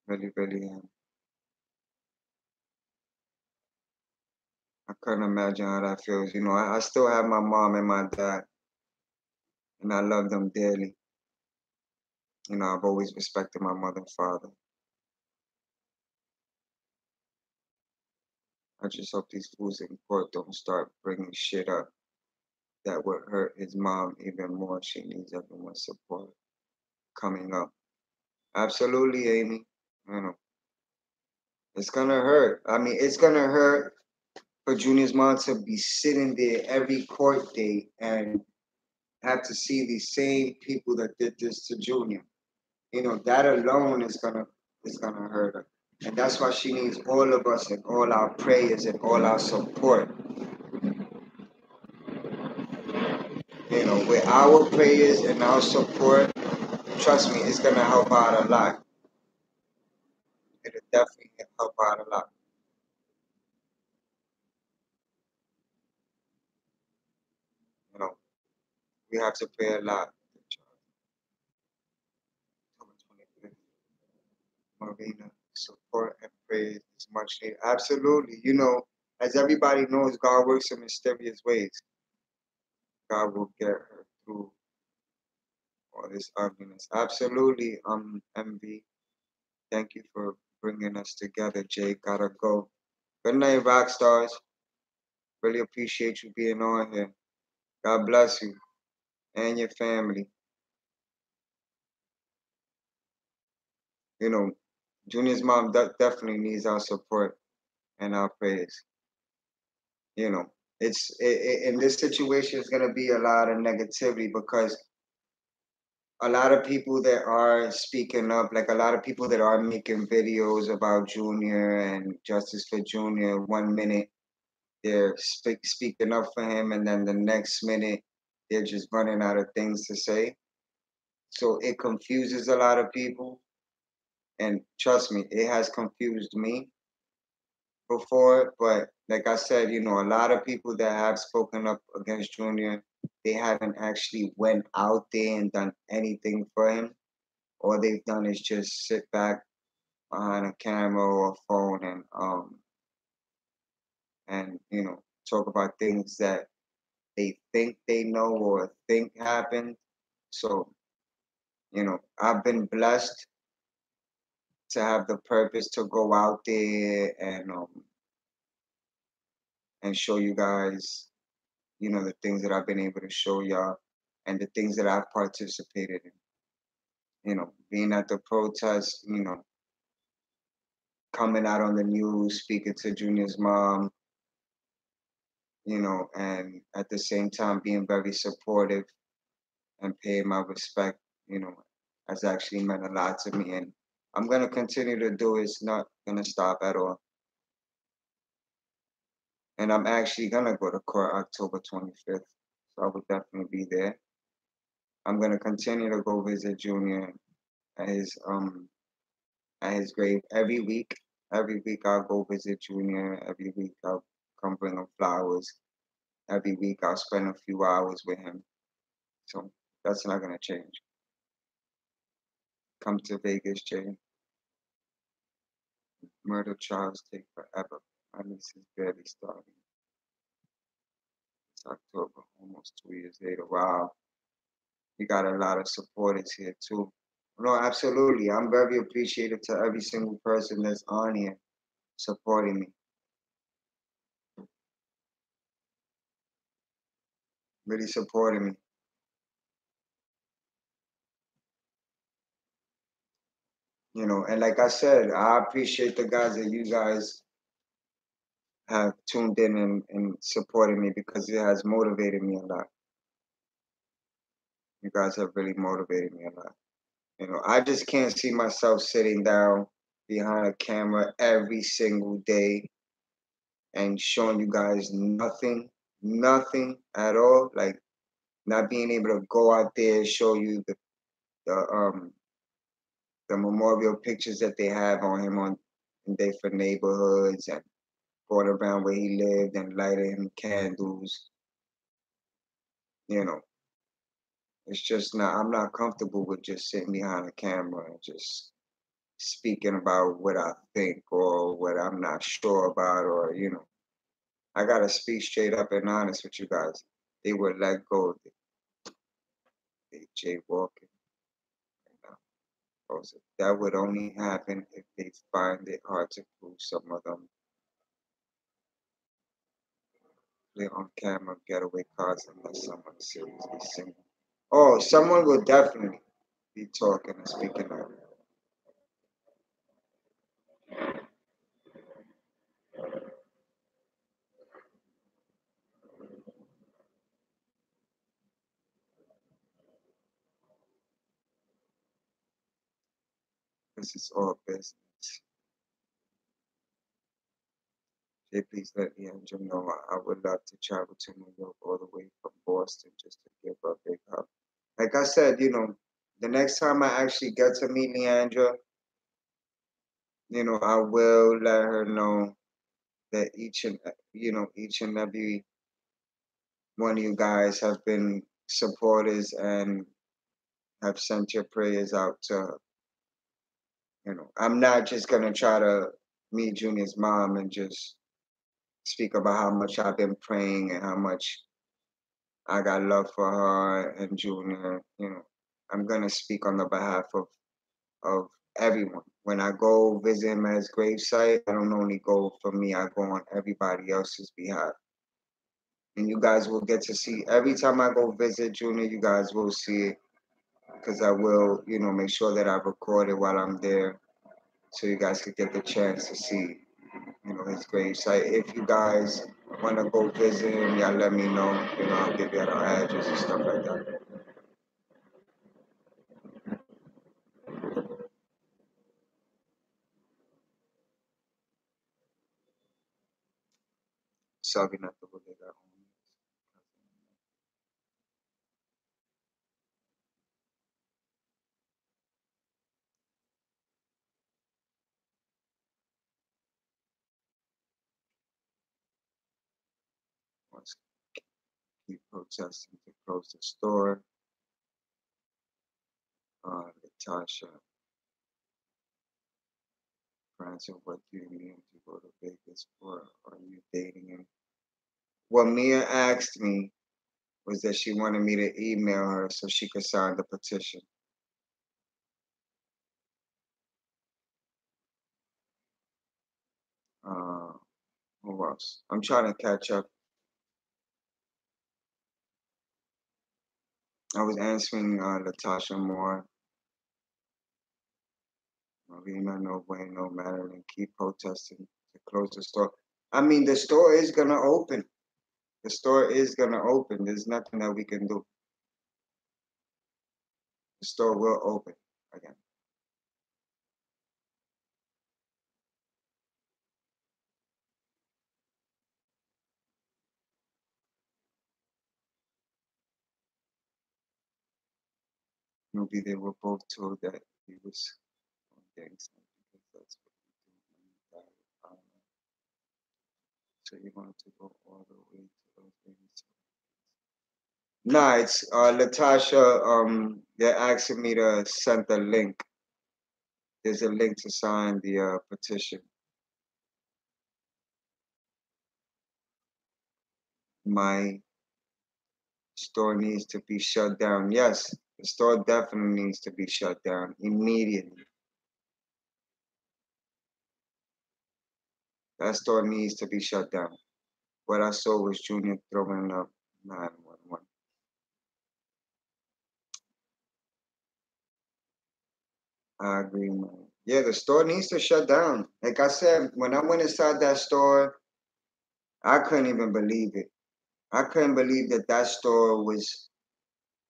Really, really am. I couldn't imagine how that feels. You know, I still have my mom and my dad, and I love them dearly. You know, I've always respected my mother and father. I just hope these fools in court don't start bringing shit up that would hurt his mom even more. She needs everyone's support coming up. Absolutely, Amy. You know, it's gonna hurt. I mean, it's gonna hurt for Junior's mom to be sitting there every court date and have to see these same people that did this to Junior. You know, that alone is gonna hurt her. And that's why she needs all of us and all our prayers and all our support. You know, with our prayers and our support, trust me, it's gonna help out a lot. It'll definitely help out a lot. You know, we have to pray a lot. Marina, support and praise is much needed. Absolutely. You know, as everybody knows, God works in mysterious ways. God will get her through all this ugliness. Absolutely, MV. Thank you for bringing us together, Jay. Gotta go. Good night, rock stars. Really appreciate you being on here. God bless you and your family. You know, Junior's mom definitely needs our support and our praise. You know, in this situation, it's gonna be a lot of negativity because a lot of people that are speaking up, like a lot of people that are making videos about Junior and justice for Junior. 1 minute they're speaking up for him, and then the next minute they're just running out of things to say. So it confuses a lot of people, and trust me, it has confused me before. But like I said, you know, a lot of people that have spoken up against Junior, they haven't actually went out there and done anything for him. All they've done is just sit back behind a camera or a phone and you know talk about things that they think they know or think happened. So you know, I've been blessed to have the purpose to go out there and show you guys, you know, the things that I've been able to show y'all and the things that I've participated in. You know, being at the protest, you know, coming out on the news, speaking to Junior's mom, you know, and at the same time being very supportive and paying my respect, you know, has actually meant a lot to me. And I'm gonna continue to do it. It's not gonna stop at all. And I'm actually gonna go to court October 25th. So I will definitely be there. I'm gonna continue to go visit Junior at his grave every week. Every week I'll go visit Junior. Every week I'll come bring him flowers. Every week I'll spend a few hours with him. So that's not gonna change. come to Vegas, Jay. Murder trials take forever. My niece is barely starting. It's October, almost 2 years later. Wow, you got a lot of supporters here too. No, absolutely. I'm very appreciative to every single person that's on here supporting me. Really supporting me. And like I said, I appreciate the guys that you guys have tuned in and supported me because it has motivated me a lot. You guys have really motivated me a lot. I just can't see myself sitting down behind a camera every single day and showing you guys nothing, nothing at all. Like not being able to go out there and show you the the memorial pictures that they have on him on in different neighborhoods and going around where he lived and lighting him candles. You know, it's just not. I'm not comfortable with just sitting behind a camera and just speaking about what I think or what I'm not sure about, or I gotta speak straight up and honest with you guys. They would let go. They jaywalking. You know. Also, that would only happen if they find it hard to prove some of them play on camera getaway cars unless someone is seriously single. Oh, someone will definitely be talking and speaking out. This is all business. Jay, please let Leandra know I would love to travel to New York all the way from Boston just to give her a big hug. Like I said, the next time I actually get to meet Leandra, I will let her know that each and every one of you guys have been supporters and have sent your prayers out to her. I'm not just gonna try to meet Junior's mom and just speak about how much I've been praying and how much I got love for her and Junior. I'm gonna speak on the behalf of everyone. When I go visit him at his gravesite, I don't only go for me, I go on everybody else's behalf. And you guys will get to see every time I go visit Junior, you guys will see it because I will, make sure that I record it while I'm there so you guys could get the chance to see, his gravesite. If you guys want to go visit him, y'all let me know. I'll give you our address and stuff like that. Sorry not to believe that. Once keep protesting to close the store. Natasha, Francis, what do you mean to go to Vegas for? Are you dating him? What Mia asked me was that she wanted me to email her so she could sign the petition. Uh, who else? I'm trying to catch up. I was answering Latasha Moore, Marina, no bueno, Madeline, keep protesting to close the store. I mean, the store is going to open. The store is going to open. There's nothing that we can do. The store will open again. Maybe they were both told that he was on gangster because that's what he did when he died. So you wanted to go all the way to those things. Nah, it's Latasha. They're asking me to send the link There's a link to sign the petition. My store needs to be shut down. Yes, the store definitely needs to be shut down immediately. That store needs to be shut down. What I saw was Junior throwing up 911. I agree, man. Yeah, the store needs to shut down. Like I said, when I went inside that store, I couldn't even believe it. I couldn't believe that that store was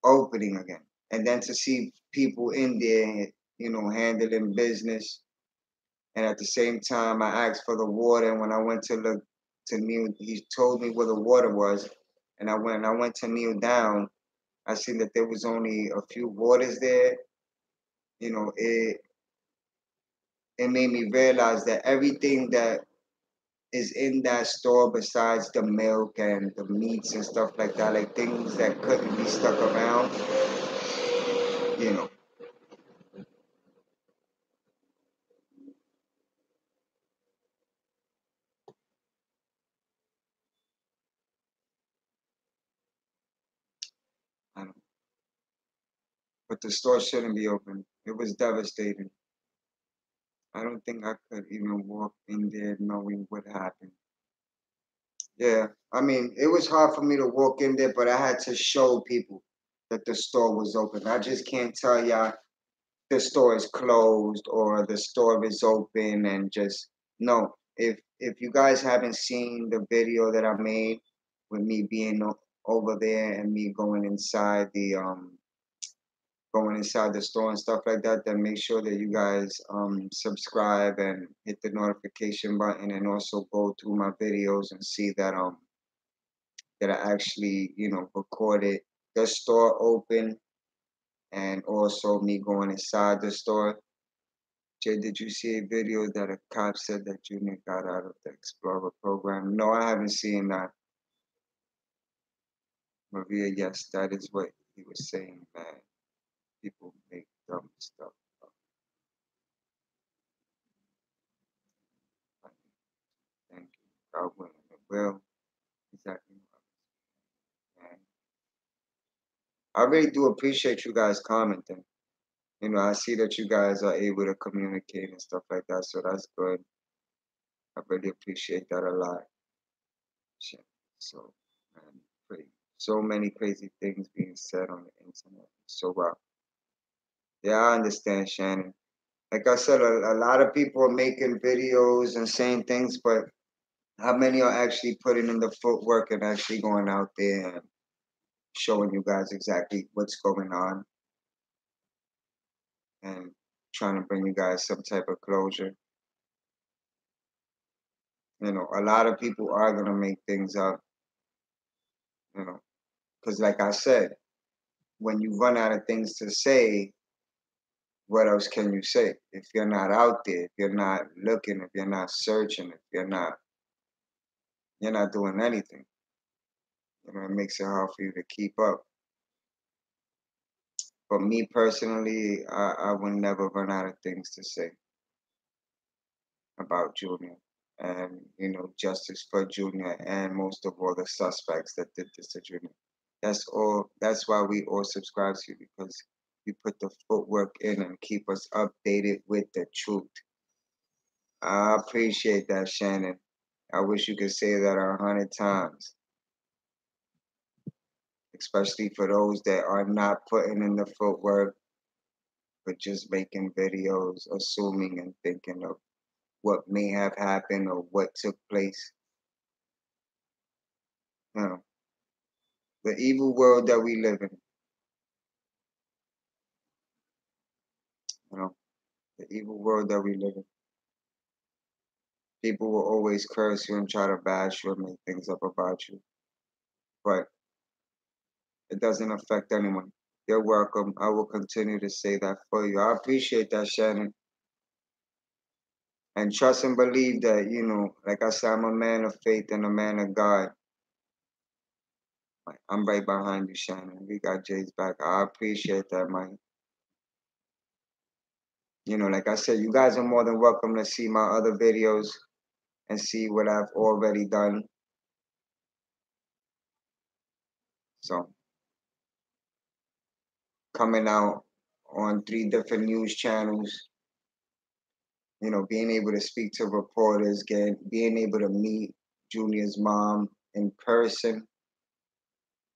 opening again. And then to see people in there, handling business. And at the same time, I asked for the water. And when I went to look to kneel, he told me where the water was. And I went to kneel down. I seen that there was only a few waters there. It made me realize that everything that is in that store besides the milk and the meats and stuff like that, like things that couldn't be stuck around, you know, I don't, but the store shouldn't be open. It was devastating. I don't think I could even walk in there knowing what happened. Yeah, I mean, it was hard for me to walk in there, but I had to show people that the store was open. I just can't tell y'all the store is closed or the store is open and just no. If you guys haven't seen the video that I made with me being over there and me going inside the store and stuff like that, then make sure that you guys subscribe and hit the notification button and also go through my videos and see that I actually, recorded the store open and also me going inside the store. Jay, did you see a video that a cop said that Junior got out of the Explorer program? No, I haven't seen that. Maria, yes, that is what he was saying, man. People make dumb stuff up. Thank you. God willing, it will. Exactly. Man. I really do appreciate you guys commenting. I see that you guys are able to communicate and stuff like that, so that's good. I really appreciate that a lot. Shit. So, man, so many crazy things being said on the internet. So, yeah, I understand, Shannon. Like I said, a lot of people are making videos and saying things, but how many are actually putting in the footwork and actually going out there and showing you guys exactly what's going on and trying to bring you guys some type of closure? A lot of people are going to make things up, because like I said, when you run out of things to say, what else can you say? If you're not out there, if you're not looking, if you're not searching, if you're not doing anything, it makes it hard for you to keep up. But me personally, I would never run out of things to say about Junior and, justice for Junior and most of all the suspects that did this to Junior. That's why we all subscribe to you, because you put the footwork in and keep us updated with the truth. I appreciate that, Shannon. I wish you could say that 100 times, especially for those that are not putting in the footwork, but just making videos, assuming and thinking of what may have happened or what took place. You know, the evil world that we live in, you know, the evil world that we live in. People will always curse you and try to bash you and make things up about you, but it doesn't affect anyone. You're welcome. I will continue to say that for you. I appreciate that, Shannon. And trust and believe that, like I said, I'm a man of faith and a man of God. I'm right behind you, Shannon. We got Jay's back. I appreciate that, man. You know, like I said, you guys are more than welcome to see my other videos and see what I've already done. So, coming out on 3 different news channels, you know, being able to speak to reporters, being able to meet Junior's mom in person,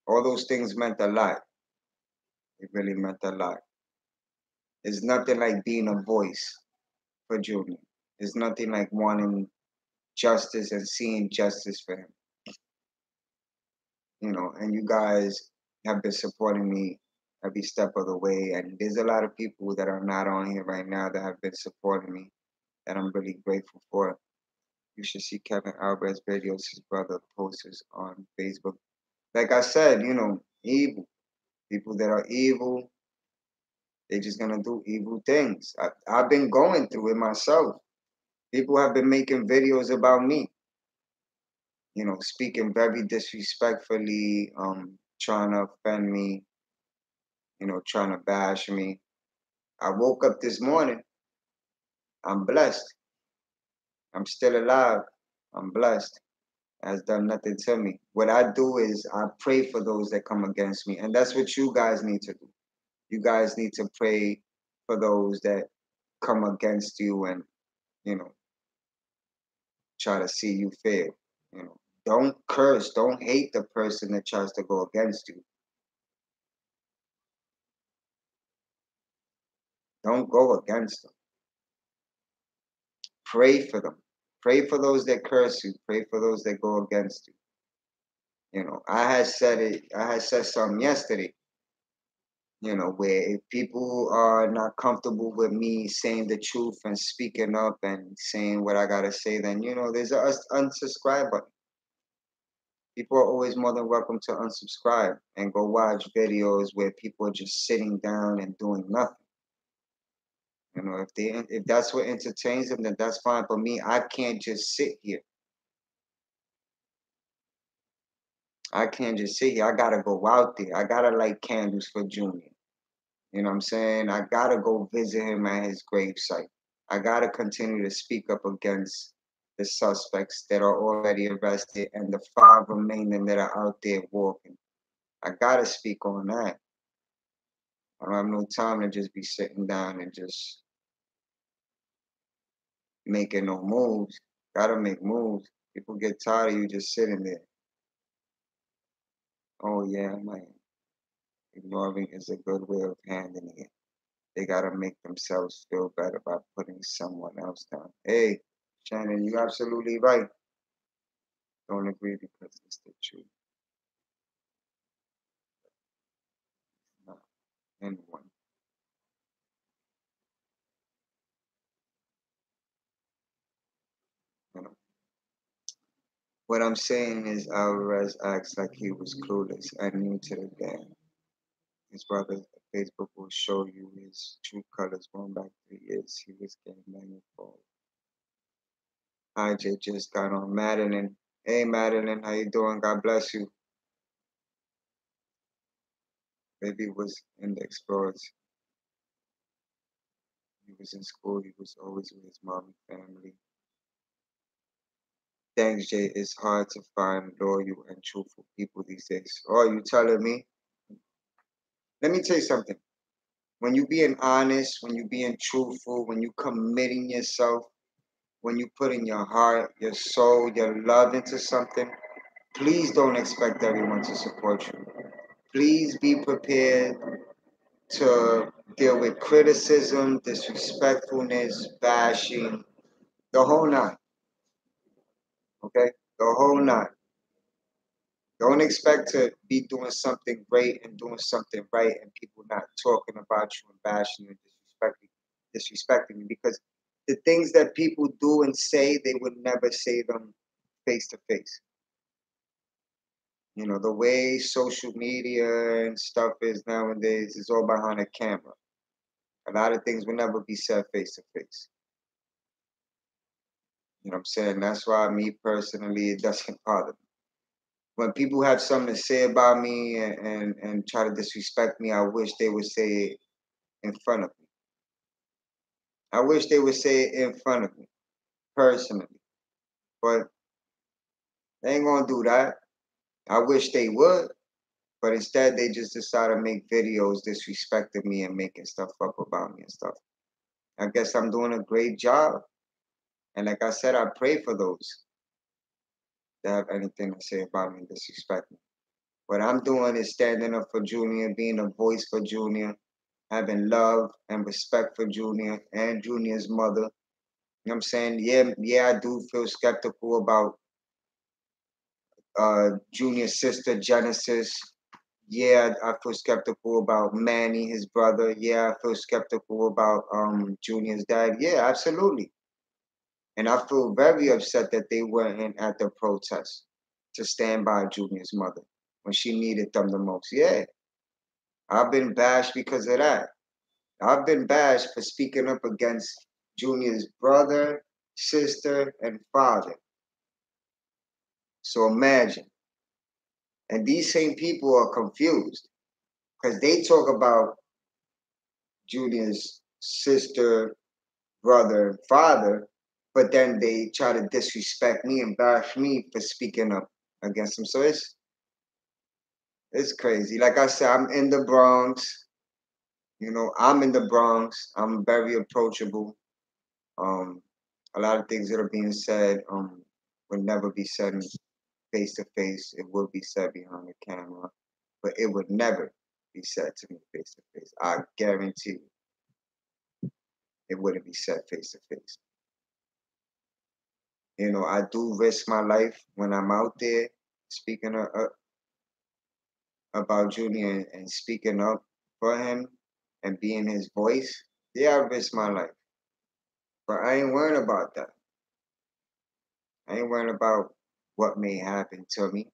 all those things meant a lot. It really meant a lot. It's nothing like being a voice for Junior. It's nothing like wanting justice and seeing justice for him. You know, and you guys have been supporting me every step of the way. And there's a lot of people that are not on here right now that have been supporting me that I'm really grateful for. You should see Kevin Albert's videos, his brother posters on Facebook. Like I said, you know, evil. People that are evil, they're just gonna do evil things. I've been going through it myself. People have been making videos about me, you know, speaking very disrespectfully, trying to offend me, you know, trying to bash me. I woke up this morning. I'm blessed. I'm still alive. I'm blessed. It has done nothing to me. What I do is I pray for those that come against me. And that's what you guys need to do. You guys need to pray for those that come against you and, you know, try to see you fail. You know, don't curse, don't hate the person that tries to go against you. Don't go against them. Pray for them. Pray for those that curse you. Pray for those that go against you. You know, I had said something yesterday, you know, where if people are not comfortable with me saying the truth and speaking up and saying what I gotta say, then you know, there's a unsubscribe button. People are always more than welcome to unsubscribe and go watch videos where people are just sitting down and doing nothing. You know, if that's what entertains them, then that's fine. For me, I can't just sit here. I can't just sit here. I gotta go out there. I gotta light candles for Junior. You know what I'm saying? I gotta go visit him at his gravesite. I gotta continue to speak up against the suspects that are already arrested and the 5 remaining that are out there walking. I gotta speak on that. I don't have no time to just be sitting down and just making no moves. Gotta make moves. People get tired of you just sitting there. Oh yeah, man. Ignoring is a good way of handling it. They gotta make themselves feel better by putting someone else down. Hey, Shannon, you're absolutely right. Don't agree because it's the truth. Not anyone. You know. What I'm saying is Alvarez acts like he was clueless and new to the game. His brother Facebook will show you his true colors going back 3 years. He was getting manifold. IJ just got on Madeline. Hey Madeline, how you doing? God bless you. Baby was in the explorers. He was in school. He was always with his mom and family. Thanks, Jay. It's hard to find loyal and truthful people these days. Oh, you telling me? Let me tell you something. When you being honest, when you being truthful, when you committing yourself, when you putting your heart, your soul, your love into something, please don't expect everyone to support you. Please be prepared to deal with criticism, disrespectfulness, bashing, the whole nine. Okay? The whole nine. Don't expect to be doing something great and doing something right and people not talking about you and bashing you and disrespecting you because the things that people do and say, they would never say them face to face. You know, the way social media and stuff is nowadays is all behind a camera. A lot of things will never be said face to face. You know what I'm saying? That's why me personally, it doesn't bother me. When people have something to say about me and try to disrespect me, I wish they would say it in front of me. I wish they would say it in front of me, personally. But they ain't gonna do that. I wish they would, but instead they just decide to make videos disrespecting me and making stuff up about me and stuff. I guess I'm doing a great job. And like I said, I pray for those that have anything to say about me and disrespect me. What I'm doing is standing up for Junior, being a voice for Junior, having love and respect for Junior and Junior's mother. You know what I'm saying? Yeah, I do feel skeptical about Junior's sister Genesis. Yeah, I feel skeptical about Manny, his brother. Yeah, I feel skeptical about Junior's dad. Yeah, absolutely. And I feel very upset that they weren't at the protest to stand by Junior's mother when she needed them the most. Yeah, I've been bashed because of that. I've been bashed for speaking up against Junior's brother, sister, and father. So imagine. And these same people are confused because they talk about Junior's sister, brother, father, but then they try to disrespect me and bash me for speaking up against them. So it's crazy. Like I said, I'm in the Bronx. You know, I'm in the Bronx. I'm very approachable. Um, a lot of things that are being said would never be said face to face. It would be said behind the camera, but it would never be said to me face to face. I guarantee you, it wouldn't be said face to face. You know, I do risk my life when I'm out there speaking about Junior and speaking up for him and being his voice. Yeah, I risk my life, but I ain't worrying about that. I ain't worrying about what may happen to me.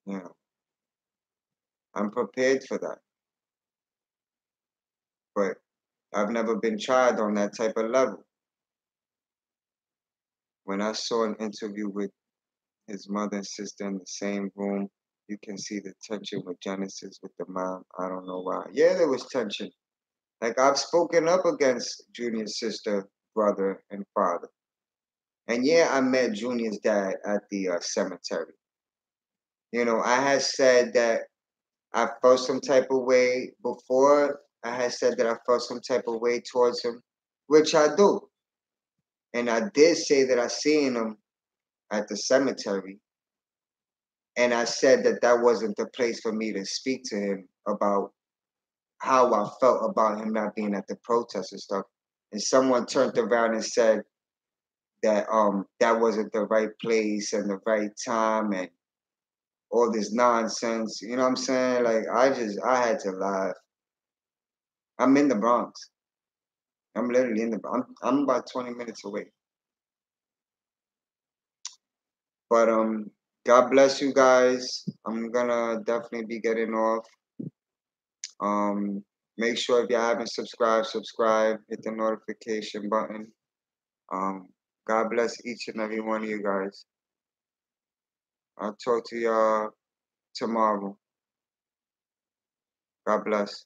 You know, I'm prepared for that, but I've never been tried on that type of level. When I saw an interview with his mother and sister in the same room, you can see the tension with Genesis with the mom. I don't know why. Yeah, there was tension. Like I've spoken up against Junior's sister, brother, and father. And yeah, I met Junior's dad at the cemetery. You know, I had said that I felt some type of way before. I had said that I felt some type of way towards him, which I do. And I did say that I seen him at the cemetery. And I said that that wasn't the place for me to speak to him about how I felt about him not being at the protest and stuff. And someone turned around and said that that wasn't the right place and the right time and all this nonsense. You know what I'm saying? Like I had to laugh. I'm in the Bronx. I'm literally in the I'm about 20 minutes away. But God bless you guys. I'm gonna definitely be getting off. Um make sure if you haven't subscribed, subscribe, hit the notification button. Um God bless each and every one of you guys. I'll talk to y'all tomorrow. God bless.